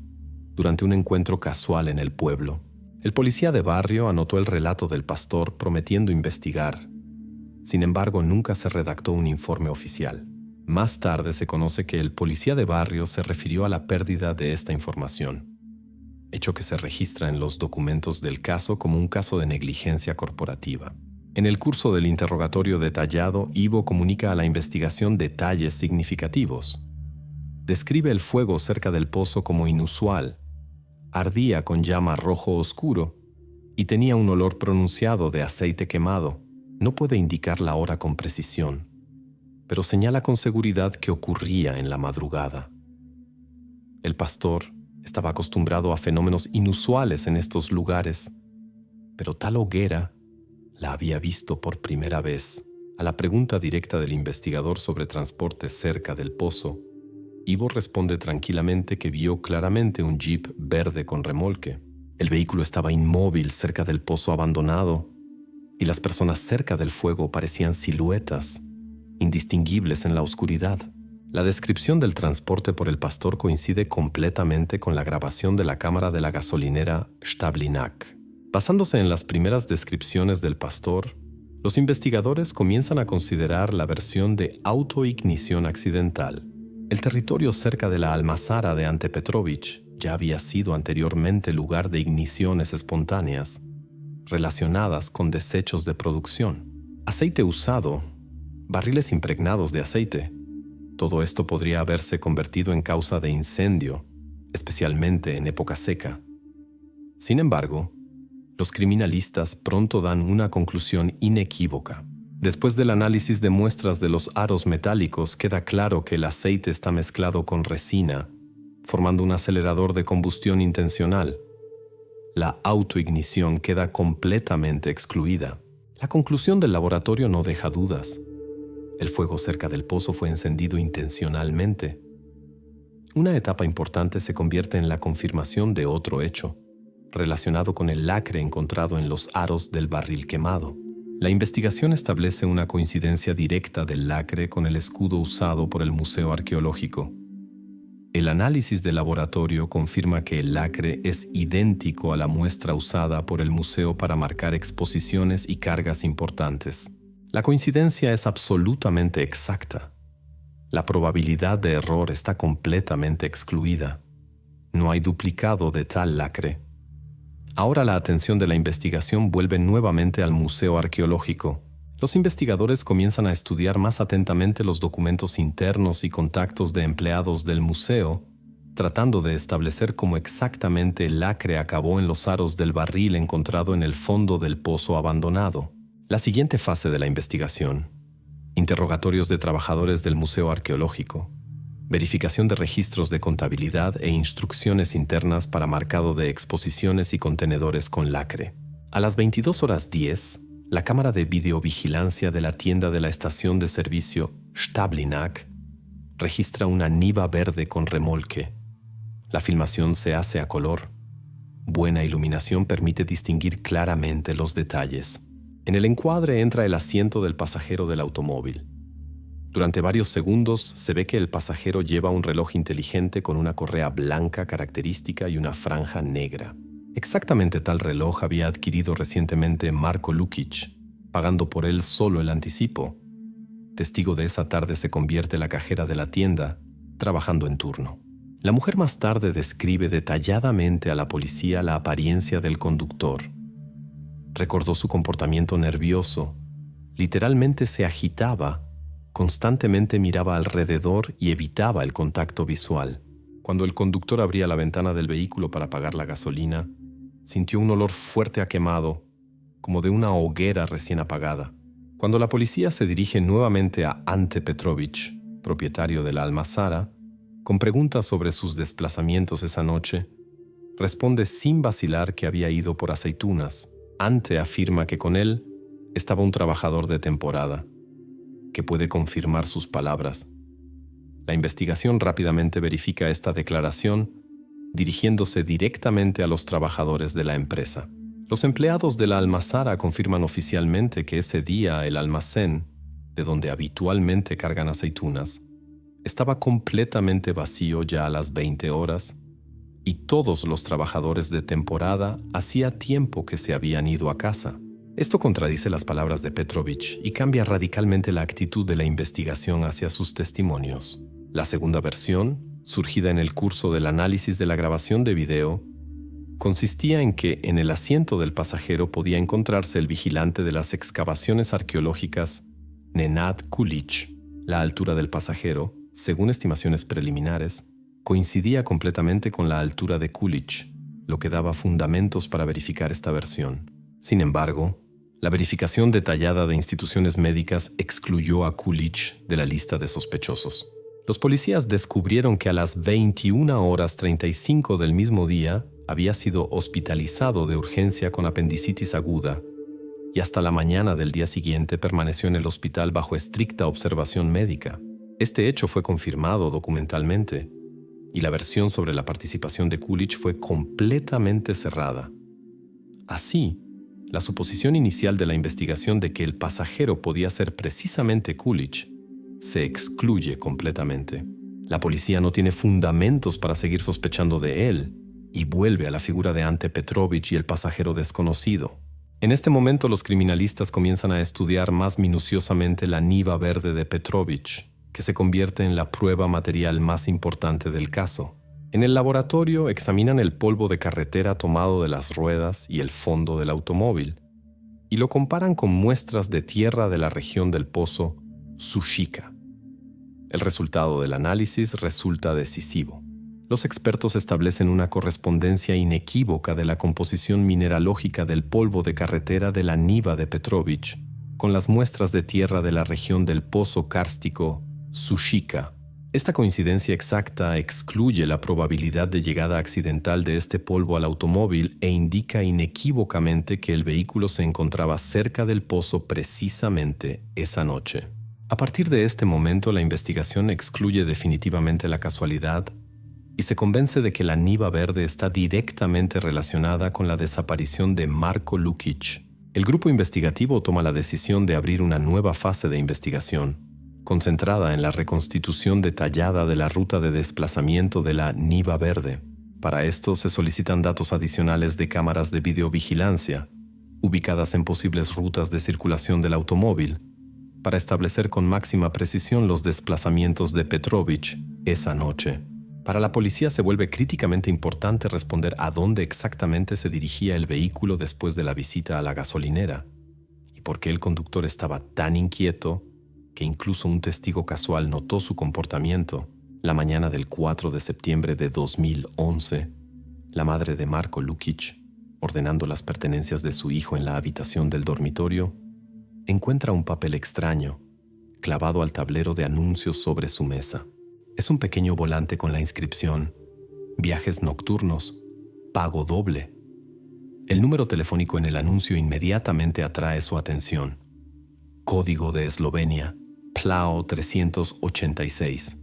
durante un encuentro casual en el pueblo. El policía de barrio anotó el relato del pastor prometiendo investigar. Sin embargo, nunca se redactó un informe oficial. Más tarde se conoce que el policía de barrio se refirió a la pérdida de esta información, hecho que se registra en los documentos del caso como un caso de negligencia corporativa. En el curso del interrogatorio detallado, Ivo comunica a la investigación detalles significativos. Describe el fuego cerca del pozo como inusual. Ardía con llama rojo oscuro y tenía un olor pronunciado de aceite quemado. No puede indicar la hora con precisión, pero señala con seguridad que ocurría en la madrugada. El pastor estaba acostumbrado a fenómenos inusuales en estos lugares, pero tal hoguera la había visto por primera vez. A la pregunta directa del investigador sobre transporte cerca del pozo, Ivo responde tranquilamente que vio claramente un jeep verde con remolque. El vehículo estaba inmóvil cerca del pozo abandonado y las personas cerca del fuego parecían siluetas, indistinguibles en la oscuridad. La descripción del transporte por el pastor coincide completamente con la grabación de la cámara de la gasolinera Stăblinaq. Basándose en las primeras descripciones del pastor, los investigadores comienzan a considerar la versión de autoignición accidental. El territorio cerca de la almazara de Ante Petrović ya había sido anteriormente lugar de igniciones espontáneas, relacionadas con desechos de producción. Aceite usado, barriles impregnados de aceite. Todo esto podría haberse convertido en causa de incendio, especialmente en época seca. Sin embargo, los criminalistas pronto dan una conclusión inequívoca. Después del análisis de muestras de los aros metálicos, queda claro que el aceite está mezclado con resina, formando un acelerador de combustión intencional. La autoignición queda completamente excluida. La conclusión del laboratorio no deja dudas. El fuego cerca del pozo fue encendido intencionalmente. Una etapa importante se convierte en la confirmación de otro hecho, relacionado con el lacre encontrado en los aros del barril quemado. La investigación establece una coincidencia directa del lacre con el escudo usado por el Museo Arqueológico. El análisis de laboratorio confirma que el lacre es idéntico a la muestra usada por el museo para marcar exposiciones y cargas importantes. La coincidencia es absolutamente exacta. La probabilidad de error está completamente excluida. No hay duplicado de tal lacre. Ahora la atención de la investigación vuelve nuevamente al Museo Arqueológico. Los investigadores comienzan a estudiar más atentamente los documentos internos y contactos de empleados del museo, tratando de establecer cómo exactamente el lacre acabó en los aros del barril encontrado en el fondo del pozo abandonado. La siguiente fase de la investigación: interrogatorios de trabajadores del Museo Arqueológico, verificación de registros de contabilidad e instrucciones internas para marcado de exposiciones y contenedores con lacre. A las 22:10, la cámara de videovigilancia de la tienda de la estación de servicio Stăblinaq registra una niva verde con remolque. La filmación se hace a color. Buena iluminación permite distinguir claramente los detalles. En el encuadre entra el asiento del pasajero del automóvil. Durante varios segundos se ve que el pasajero lleva un reloj inteligente con una correa blanca característica y una franja negra. Exactamente tal reloj había adquirido recientemente Marko Lukic, pagando por él solo el anticipo. Testigo de esa tarde se convierte la cajera de la tienda, trabajando en turno. La mujer más tarde describe detalladamente a la policía la apariencia del conductor. Recordó su comportamiento nervioso. Literalmente se agitaba, constantemente miraba alrededor y evitaba el contacto visual. Cuando el conductor abría la ventana del vehículo para pagar la gasolina, sintió un olor fuerte a quemado, como de una hoguera recién apagada. Cuando la policía se dirige nuevamente a Ante Petrovic, propietario de la Almazara, con preguntas sobre sus desplazamientos esa noche, responde sin vacilar que había ido por aceitunas. Ante afirma que con él estaba un trabajador de temporada, que puede confirmar sus palabras. La investigación rápidamente verifica esta declaración, dirigiéndose directamente a los trabajadores de la empresa. Los empleados de la Almazara confirman oficialmente que ese día el almacén, de donde habitualmente cargan aceitunas, estaba completamente vacío ya a las 20 horas y todos los trabajadores de temporada hacía tiempo que se habían ido a casa. Esto contradice las palabras de Petrovic y cambia radicalmente la actitud de la investigación hacia sus testimonios. La segunda versión, surgida en el curso del análisis de la grabación de video, consistía en que en el asiento del pasajero podía encontrarse el vigilante de las excavaciones arqueológicas, Nenad Kulic. La altura del pasajero, según estimaciones preliminares, coincidía completamente con la altura de Kulic, lo que daba fundamentos para verificar esta versión. Sin embargo, la verificación detallada de instituciones médicas excluyó a Kulic de la lista de sospechosos. Los policías descubrieron que a las 21:35 del mismo día había sido hospitalizado de urgencia con apendicitis aguda y hasta la mañana del día siguiente permaneció en el hospital bajo estricta observación médica. Este hecho fue confirmado documentalmente y la versión sobre la participación de Kulic fue completamente cerrada. Así, la suposición inicial de la investigación de que el pasajero podía ser precisamente Kulic se excluye completamente. La policía no tiene fundamentos para seguir sospechando de él y vuelve a la figura de Ante Petrovic y el pasajero desconocido. En este momento los criminalistas comienzan a estudiar más minuciosamente la niva verde de Petrovic, que se convierte en la prueba material más importante del caso. En el laboratorio examinan el polvo de carretera tomado de las ruedas y el fondo del automóvil y lo comparan con muestras de tierra de la región del pozo Sushika. El resultado del análisis resulta decisivo. Los expertos establecen una correspondencia inequívoca de la composición mineralógica del polvo de carretera de la niva de Petrovic con las muestras de tierra de la región del pozo kárstico Sushika. Esta coincidencia exacta excluye la probabilidad de llegada accidental de este polvo al automóvil e indica inequívocamente que el vehículo se encontraba cerca del pozo precisamente esa noche. A partir de este momento, la investigación excluye definitivamente la casualidad y se convence de que la niva verde está directamente relacionada con la desaparición de Marko Lukic. El grupo investigativo toma la decisión de abrir una nueva fase de investigación, concentrada en la reconstitución detallada de la ruta de desplazamiento de la niva verde. Para esto se solicitan datos adicionales de cámaras de videovigilancia, ubicadas en posibles rutas de circulación del automóvil, para establecer con máxima precisión los desplazamientos de Petrovic esa noche. Para la policía se vuelve críticamente importante responder a dónde exactamente se dirigía el vehículo después de la visita a la gasolinera y por qué el conductor estaba tan inquieto que incluso un testigo casual notó su comportamiento. La mañana del 4 de septiembre de 2011, la madre de Marko Lukic, ordenando las pertenencias de su hijo en la habitación del dormitorio, encuentra un papel extraño, clavado al tablero de anuncios sobre su mesa. Es un pequeño volante con la inscripción «Viajes nocturnos, pago doble». El número telefónico en el anuncio inmediatamente atrae su atención. Código de Eslovenia, PLAO 386.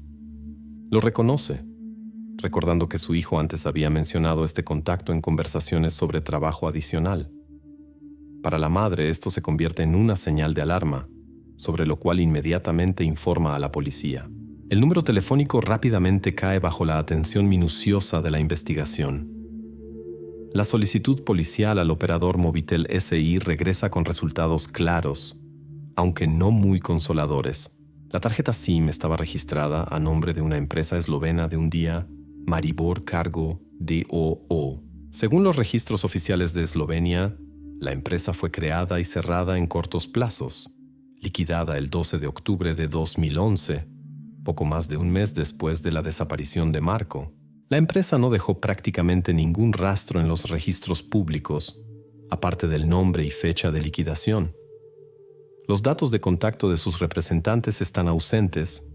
Lo reconoce, recordando que su hijo antes había mencionado este contacto en conversaciones sobre trabajo adicional. Para la madre esto se convierte en una señal de alarma. sobre lo cual inmediatamente informa a la policía. El número telefónico rápidamente cae bajo la atención minuciosa de la investigación. La solicitud policial al operador Movitel SI regresa con resultados claros, aunque no muy consoladores. La tarjeta SIM estaba registrada a nombre de una empresa eslovena de un día, Maribor Cargo d.o.o. Según los registros oficiales de Eslovenia, la empresa fue creada y cerrada en cortos plazos, liquidada el 12 de octubre de 2011, poco más de un mes después de la desaparición de Marko. La empresa no dejó prácticamente ningún rastro en los registros públicos, aparte del nombre y fecha de liquidación. Los datos de contacto de sus representantes están ausentes.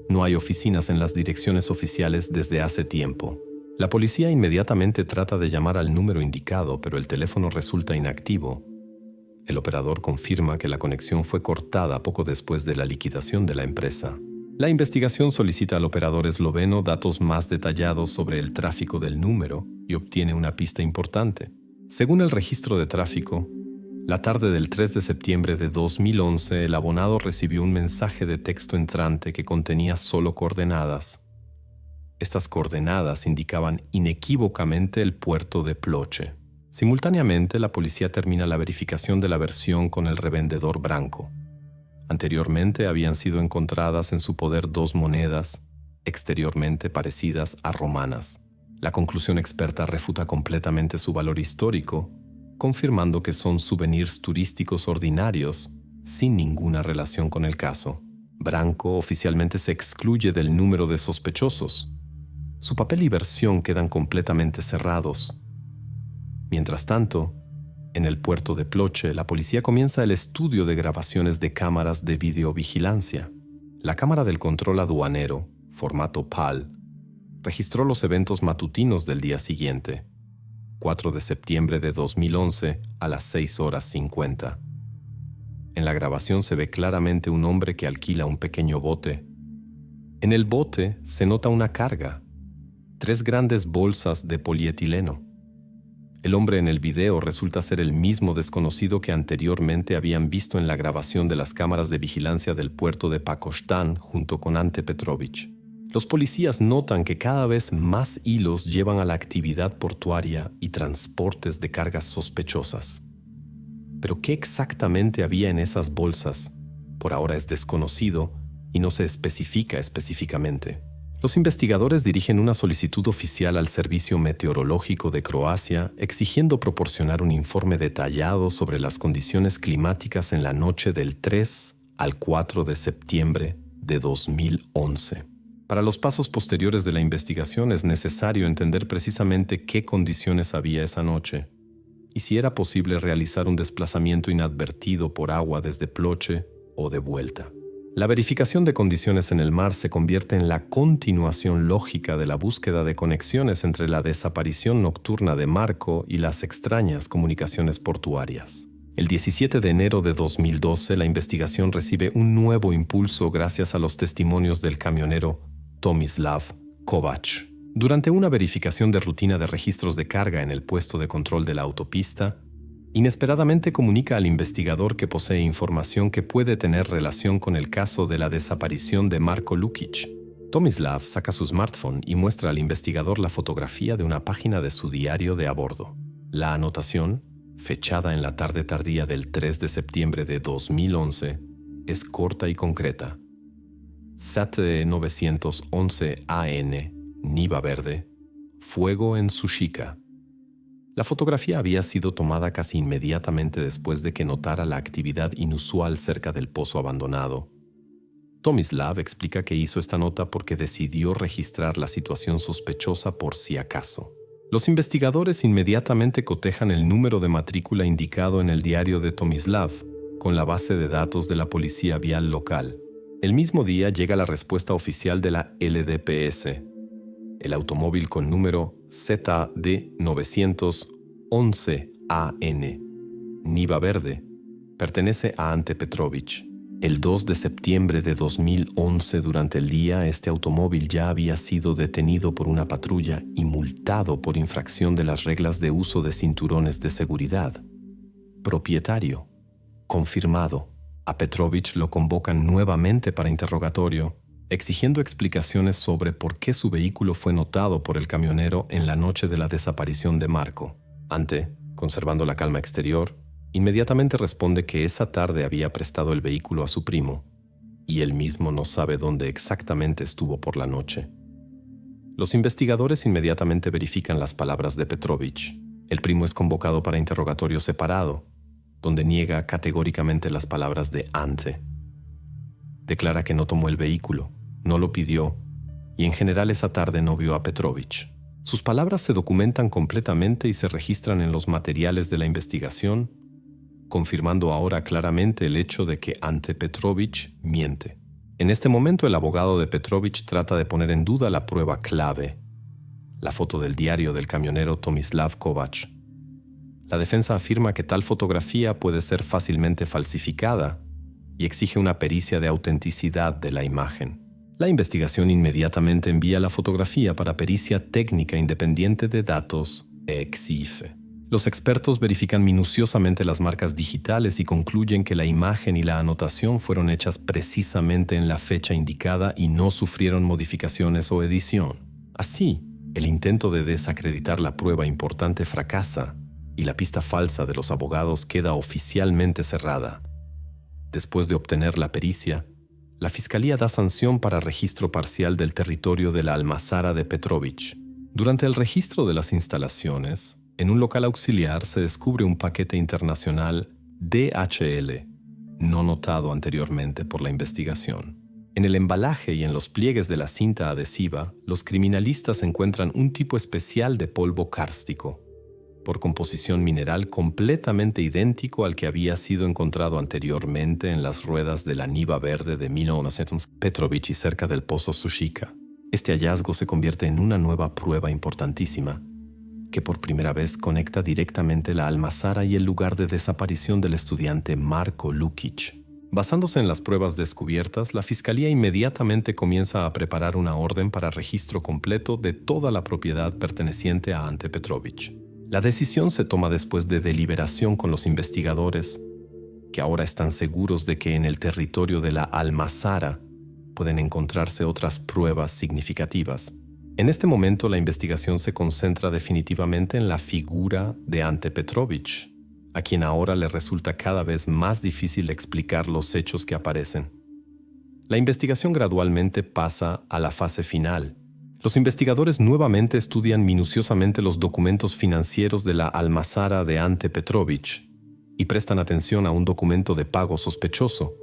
No hay oficinas en las direcciones oficiales desde hace tiempo. La policía inmediatamente trata de llamar al número indicado, pero el teléfono resulta inactivo. El operador confirma que la conexión fue cortada poco después de la liquidación de la empresa. La investigación solicita al operador esloveno datos más detallados sobre el tráfico del número y obtiene una pista importante. Según el registro de tráfico, la tarde del 3 de septiembre de 2011, el abonado recibió un mensaje de texto entrante que contenía solo coordenadas. Estas coordenadas indicaban inequívocamente el puerto de Ploče. Simultáneamente, la policía termina la verificación de la versión con el revendedor Branko. Anteriormente habían sido encontradas en su poder 2 monedas, exteriormente parecidas a romanas. La conclusión experta refuta completamente su valor histórico, confirmando que son souvenirs turísticos ordinarios, sin ninguna relación con el caso. Branko oficialmente se excluye del número de sospechosos. Su papel y versión quedan completamente cerrados. Mientras tanto, en el puerto de Ploče, la policía comienza el estudio de grabaciones de cámaras de videovigilancia. La cámara del control aduanero, formato PAL, registró los eventos matutinos del día siguiente, 4 de septiembre de 2011 a las 6:50. En la grabación se ve claramente un hombre que alquila un pequeño bote. En el bote se nota una carga, 3 grandes bolsas de polietileno. El hombre en el video resulta ser el mismo desconocido que anteriormente habían visto en la grabación de las cámaras de vigilancia del puerto de Pakostan junto con Ante Petrovic. Los policías notan que cada vez más hilos llevan a la actividad portuaria y transportes de cargas sospechosas. Pero ¿qué exactamente había en esas bolsas? Por ahora es desconocido y no se especifica específicamente. Los investigadores dirigen una solicitud oficial al Servicio Meteorológico de Croacia exigiendo proporcionar un informe detallado sobre las condiciones climáticas en la noche del 3 al 4 de septiembre de 2011. Para los pasos posteriores de la investigación es necesario entender precisamente qué condiciones había esa noche y si era posible realizar un desplazamiento inadvertido por agua desde Ploče o de vuelta. La verificación de condiciones en el mar se convierte en la continuación lógica de la búsqueda de conexiones entre la desaparición nocturna de Marko y las extrañas comunicaciones portuarias. El 17 de enero de 2012, la investigación recibe un nuevo impulso gracias a los testimonios del camionero Tomislav Kovač. Durante una verificación de rutina de registros de carga en el puesto de control de la autopista, inesperadamente comunica al investigador que posee información que puede tener relación con el caso de la desaparición de Marko Lukic. Tomislav saca su smartphone y muestra al investigador la fotografía de una página de su diario de a bordo. La anotación, fechada en la tarde tardía del 3 de septiembre de 2011, es corta y concreta. SAT 911 AN, Niva Verde, fuego en Sušica. La fotografía había sido tomada casi inmediatamente después de que notara la actividad inusual cerca del pozo abandonado. Tomislav explica que hizo esta nota porque decidió registrar la situación sospechosa por si acaso. Los investigadores inmediatamente cotejan el número de matrícula indicado en el diario de Tomislav con la base de datos de la policía vial local. El mismo día llega la respuesta oficial de la LDPS. El automóvil con número ZD 911 AN, Niva Verde, pertenece a Ante Petrovic. El 2 de septiembre de 2011, durante el día, este automóvil ya había sido detenido por una patrulla y multado por infracción de las reglas de uso de cinturones de seguridad. Propietario: confirmado. A Petrovich lo convocan nuevamente para interrogatorio, exigiendo explicaciones sobre por qué su vehículo fue notado por el camionero en la noche de la desaparición de Marco. Ante, conservando la calma exterior, inmediatamente responde que esa tarde había prestado el vehículo a su primo, y él mismo no sabe dónde exactamente estuvo por la noche. Los investigadores inmediatamente verifican las palabras de Petrovich. El primo es convocado para interrogatorio separado, donde niega categóricamente las palabras de Ante. Declara que no tomó el vehículo, no lo pidió, y en general esa tarde no vio a Petrovich. Sus palabras se documentan completamente y se registran en los materiales de la investigación, confirmando ahora claramente el hecho de que Ante Petrovich miente. En este momento el abogado de Petrovich trata de poner en duda la prueba clave, la foto del diario del camionero Tomislav Kovac. La defensa afirma que tal fotografía puede ser fácilmente falsificada y exige una pericia de autenticidad de la imagen. La investigación inmediatamente envía la fotografía para pericia técnica independiente de datos EXIFE. Los expertos verifican minuciosamente las marcas digitales y concluyen que la imagen y la anotación fueron hechas precisamente en la fecha indicada y no sufrieron modificaciones o edición. Así, el intento de desacreditar la prueba importante fracasa y la pista falsa de los abogados queda oficialmente cerrada. Después de obtener la pericia, la Fiscalía da sanción para registro parcial del territorio de la almazara de Petrovich. Durante el registro de las instalaciones, en un local auxiliar se descubre un paquete internacional DHL, no notado anteriormente por la investigación. En el embalaje y en los pliegues de la cinta adhesiva, los criminalistas encuentran un tipo especial de polvo kárstico, por composición mineral completamente idéntico al que había sido encontrado anteriormente en las ruedas de la Niva verde de 1900 Petrovich y cerca del pozo Sushika. Este hallazgo se convierte en una nueva prueba importantísima, que por primera vez conecta directamente la almazara y el lugar de desaparición del estudiante Marko Lukic. Basándose en las pruebas descubiertas, la Fiscalía inmediatamente comienza a preparar una orden para registro completo de toda la propiedad perteneciente a Ante Petrovich. La decisión se toma después de deliberación con los investigadores, que ahora están seguros de que en el territorio de la almazara pueden encontrarse otras pruebas significativas. En este momento la investigación se concentra definitivamente en la figura de Ante Petrovich, a quien ahora le resulta cada vez más difícil explicar los hechos que aparecen. La investigación gradualmente pasa a la fase final. Los investigadores nuevamente estudian minuciosamente los documentos financieros de la almazara de Ante Petrovich y prestan atención a un documento de pago sospechoso,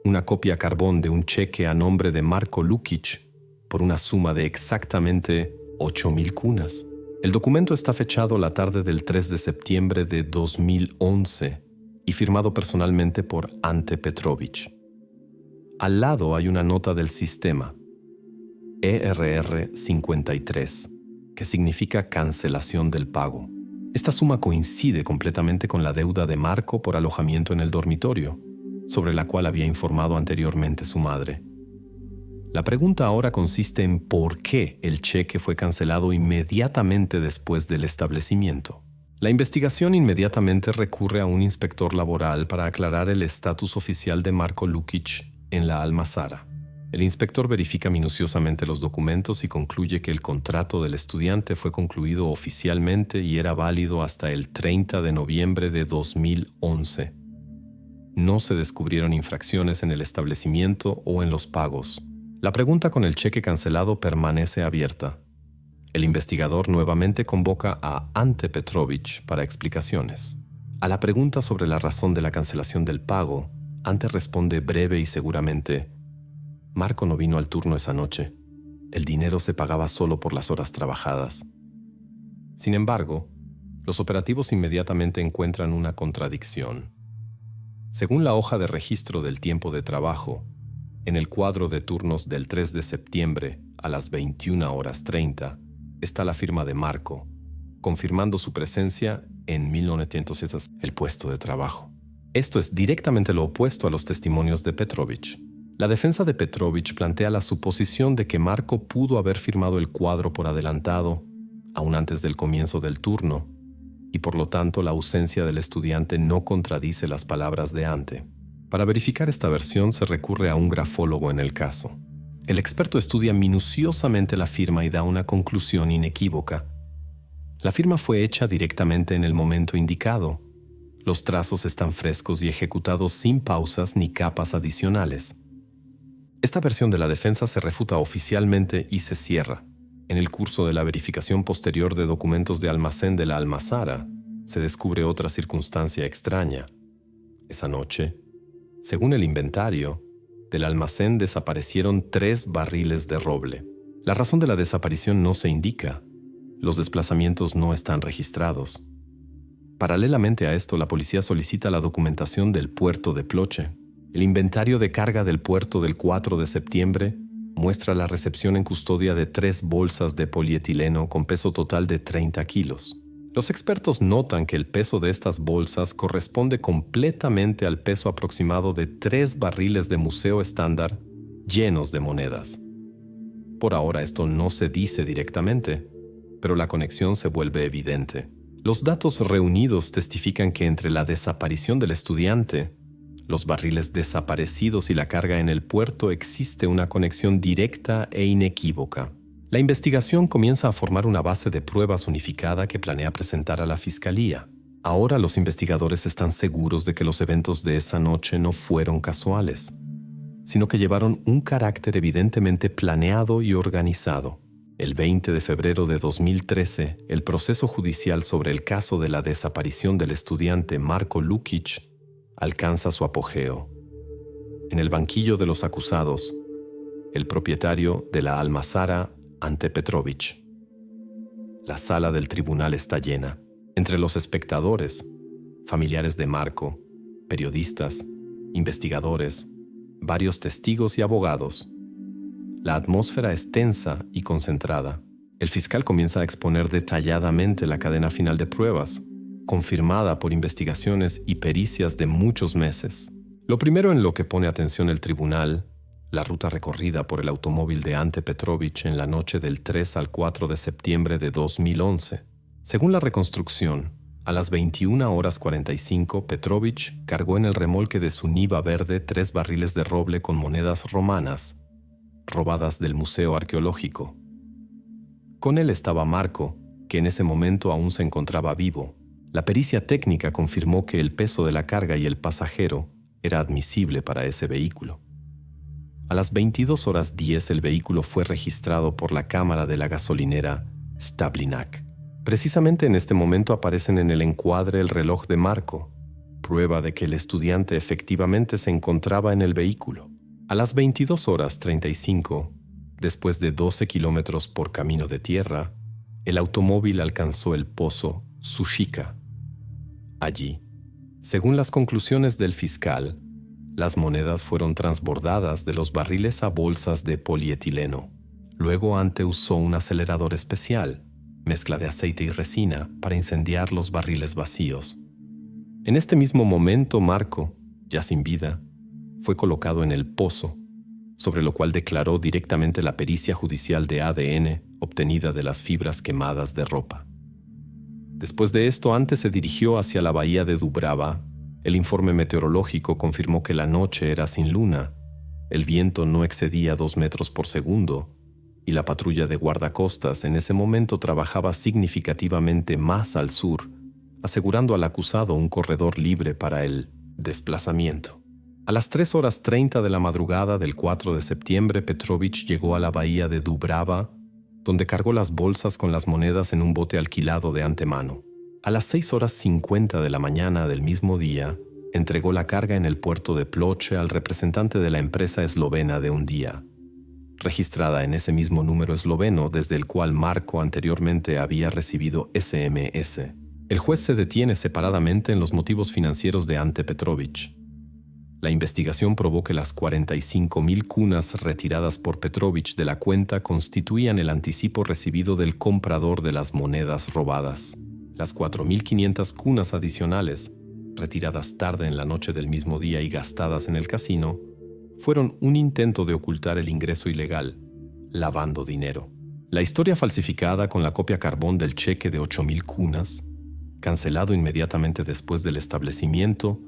una copia carbón de un cheque a nombre de Marko Lukic, por una suma de exactamente 8.000 kunas. El documento está fechado la tarde del 3 de septiembre de 2011 y firmado personalmente por Ante Petrovich. Al lado hay una nota del sistema, ERR 53, que significa cancelación del pago. Esta suma coincide completamente con la deuda de Marco por alojamiento en el dormitorio, sobre la cual había informado anteriormente su madre. La pregunta ahora consiste en por qué el cheque fue cancelado inmediatamente después del establecimiento. La investigación inmediatamente recurre a un inspector laboral para aclarar el estatus oficial de Marko Lukic en la almazara. El inspector verifica minuciosamente los documentos y concluye que el contrato del estudiante fue concluido oficialmente y era válido hasta el 30 de noviembre de 2011. No se descubrieron infracciones en el establecimiento o en los pagos. La pregunta con el cheque cancelado permanece abierta. El investigador nuevamente convoca a Ante Petrovich para explicaciones. A la pregunta sobre la razón de la cancelación del pago, Ante responde breve y seguramente: Marco no vino al turno esa noche. El dinero se pagaba solo por las horas trabajadas. Sin embargo, los operativos inmediatamente encuentran una contradicción. Según la hoja de registro del tiempo de trabajo, en el cuadro de turnos del 3 de septiembre a las 21:30 está la firma de Marco, confirmando su presencia en 1900 el puesto de trabajo. Esto es directamente lo opuesto a los testimonios de Petrovich. La defensa de Petrovich plantea la suposición de que Marco pudo haber firmado el cuadro por adelantado, aún antes del comienzo del turno, y por lo tanto la ausencia del estudiante no contradice las palabras de Ante. Para verificar esta versión se recurre a un grafólogo en el caso. El experto estudia minuciosamente la firma y da una conclusión inequívoca. La firma fue hecha directamente en el momento indicado. Los trazos están frescos y ejecutados sin pausas ni capas adicionales. Esta versión de la defensa se refuta oficialmente y se cierra. En el curso de la verificación posterior de documentos de almacén de la almazara, se descubre otra circunstancia extraña. Esa noche, según el inventario, del almacén desaparecieron 3 barriles de roble. La razón de la desaparición no se indica. Los desplazamientos no están registrados. Paralelamente a esto, la policía solicita la documentación del puerto de Ploče. El inventario de carga del puerto del 4 de septiembre muestra la recepción en custodia de 3 bolsas de polietileno con peso total de 30 kilos. Los expertos notan que el peso de estas bolsas corresponde completamente al peso aproximado de 3 barriles de museo estándar llenos de monedas. Por ahora esto no se dice directamente, pero la conexión se vuelve evidente. Los datos reunidos testifican que entre la desaparición del estudiante, los barriles desaparecidos y la carga en el puerto existe una conexión directa e inequívoca. La investigación comienza a formar una base de pruebas unificada que planea presentar a la Fiscalía. Ahora los investigadores están seguros de que los eventos de esa noche no fueron casuales, sino que llevaron un carácter evidentemente planeado y organizado. El 20 de febrero de 2013, el proceso judicial sobre el caso de la desaparición del estudiante Marko Lukic alcanza su apogeo. En el banquillo de los acusados, el propietario de la almazara Ante Petrović. La sala del tribunal está llena. Entre los espectadores, familiares de Marko, periodistas, investigadores, varios testigos y abogados. La atmósfera es tensa y concentrada. El fiscal comienza a exponer detalladamente la cadena final de pruebas, confirmada por investigaciones y pericias de muchos meses. Lo primero en lo que pone atención el tribunal, la ruta recorrida por el automóvil de Ante Petrović en la noche del 3 al 4 de septiembre de 2011. Según la reconstrucción, a las 21:45, Petrović cargó en el remolque de su Niva verde 3 barriles de roble con monedas romanas, robadas del Museo Arqueológico. Con él estaba Marko, que en ese momento aún se encontraba vivo. La pericia técnica confirmó que el peso de la carga y el pasajero era admisible para ese vehículo. A las 22:10 el vehículo fue registrado por la cámara de la gasolinera Stablinac. Precisamente en este momento aparecen en el encuadre el reloj de Marko, prueba de que el estudiante efectivamente se encontraba en el vehículo. A las 22:35, después de 12 kilómetros por camino de tierra, el automóvil alcanzó el pozo Sušica. Allí, según las conclusiones del fiscal, las monedas fueron transbordadas de los barriles a bolsas de polietileno. Luego Ante usó un acelerador especial, mezcla de aceite y resina, para incendiar los barriles vacíos. En este mismo momento, Marko, ya sin vida, fue colocado en el pozo, sobre lo cual declaró directamente la pericia judicial de ADN obtenida de las fibras quemadas de ropa. Después de esto, Ante se dirigió hacia la bahía de Dubrava. El informe meteorológico confirmó que la noche era sin luna, el viento no excedía 2 metros por segundo, y la patrulla de guardacostas en ese momento trabajaba significativamente más al sur, asegurando al acusado un corredor libre para el desplazamiento. A las 3:30 de la madrugada del 4 de septiembre, Petrović llegó a la bahía de Dubrava, donde cargó las bolsas con las monedas en un bote alquilado de antemano. A las 6:50 de la mañana del mismo día, entregó la carga en el puerto de Ploče al representante de la empresa eslovena de un día, registrada en ese mismo número esloveno desde el cual Marko anteriormente había recibido SMS. El juez se detiene separadamente en los motivos financieros de Ante Petrović. La investigación probó que las 45.000 kunas retiradas por Petrović de la cuenta constituían el anticipo recibido del comprador de las monedas robadas. Las 4.500 kunas adicionales, retiradas tarde en la noche del mismo día y gastadas en el casino, fueron un intento de ocultar el ingreso ilegal, lavando dinero. La historia falsificada con la copia carbón del cheque de 8.000 kunas, cancelado inmediatamente después del establecimiento,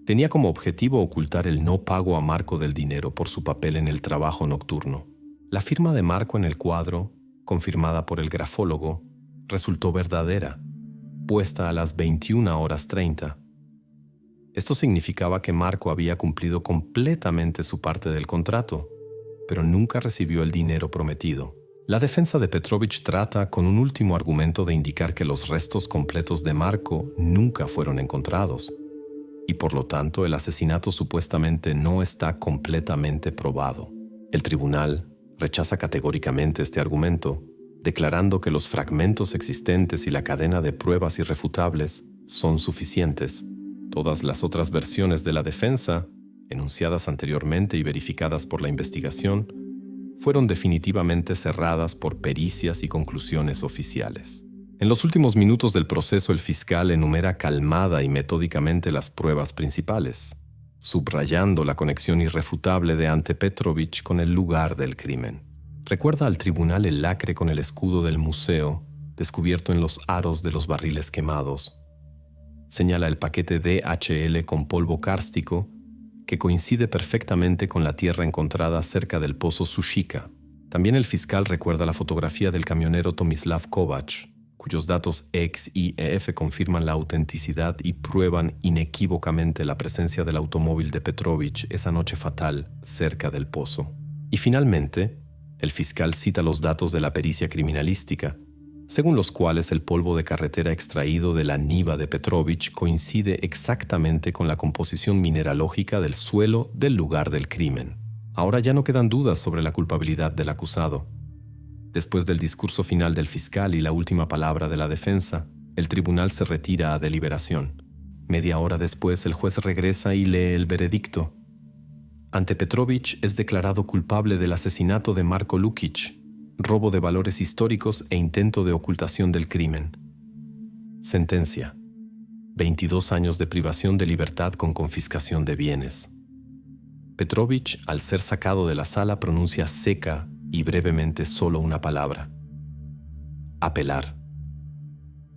Tenía como objetivo ocultar el no pago a Marco del dinero por su papel en el trabajo nocturno. La firma de Marco en el cuadro, confirmada por el grafólogo, resultó verdadera, puesta a las 21:30. Esto significaba que Marco había cumplido completamente su parte del contrato, pero nunca recibió el dinero prometido. La defensa de Petrovich trata con un último argumento de indicar que los restos completos de Marco nunca fueron encontrados, y por lo tanto el asesinato supuestamente no está completamente probado. El tribunal rechaza categóricamente este argumento, declarando que los fragmentos existentes y la cadena de pruebas irrefutables son suficientes. Todas las otras versiones de la defensa, enunciadas anteriormente y verificadas por la investigación, fueron definitivamente cerradas por pericias y conclusiones oficiales. En los últimos minutos del proceso, el fiscal enumera calmada y metódicamente las pruebas principales, subrayando la conexión irrefutable de Ante Petrovich con el lugar del crimen. Recuerda al tribunal el lacre con el escudo del museo, descubierto en los aros de los barriles quemados. Señala el paquete DHL con polvo kárstico, que coincide perfectamente con la tierra encontrada cerca del pozo Sushika. También el fiscal recuerda la fotografía del camionero Tomislav Kovac, cuyos datos X y EF confirman la autenticidad y prueban inequívocamente la presencia del automóvil de Petrovich esa noche fatal cerca del pozo. Y finalmente, el fiscal cita los datos de la pericia criminalística, según los cuales el polvo de carretera extraído de la niva de Petrovich coincide exactamente con la composición mineralógica del suelo del lugar del crimen. Ahora ya no quedan dudas sobre la culpabilidad del acusado. Después del discurso final del fiscal y la última palabra de la defensa, el tribunal se retira a deliberación. Media hora después, el juez regresa y lee el veredicto. Ante Petrovich es declarado culpable del asesinato de Marko Lukic, robo de valores históricos e intento de ocultación del crimen. Sentencia: 22 años de privación de libertad con confiscación de bienes. Petrovich, al ser sacado de la sala, pronuncia seca y brevemente solo una palabra: apelar.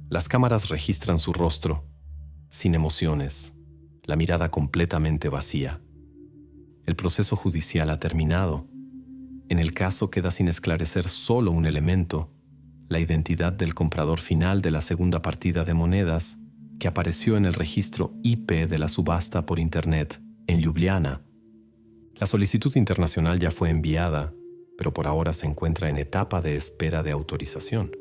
Las cámaras registran su rostro, sin emociones, la mirada completamente vacía. El proceso judicial ha terminado. En el caso queda sin esclarecer solo un elemento: la identidad del comprador final de la segunda partida de monedas que apareció en el registro IP de la subasta por Internet en Ljubljana. La solicitud internacional ya fue enviada, pero por ahora se encuentra en etapa de espera de autorización.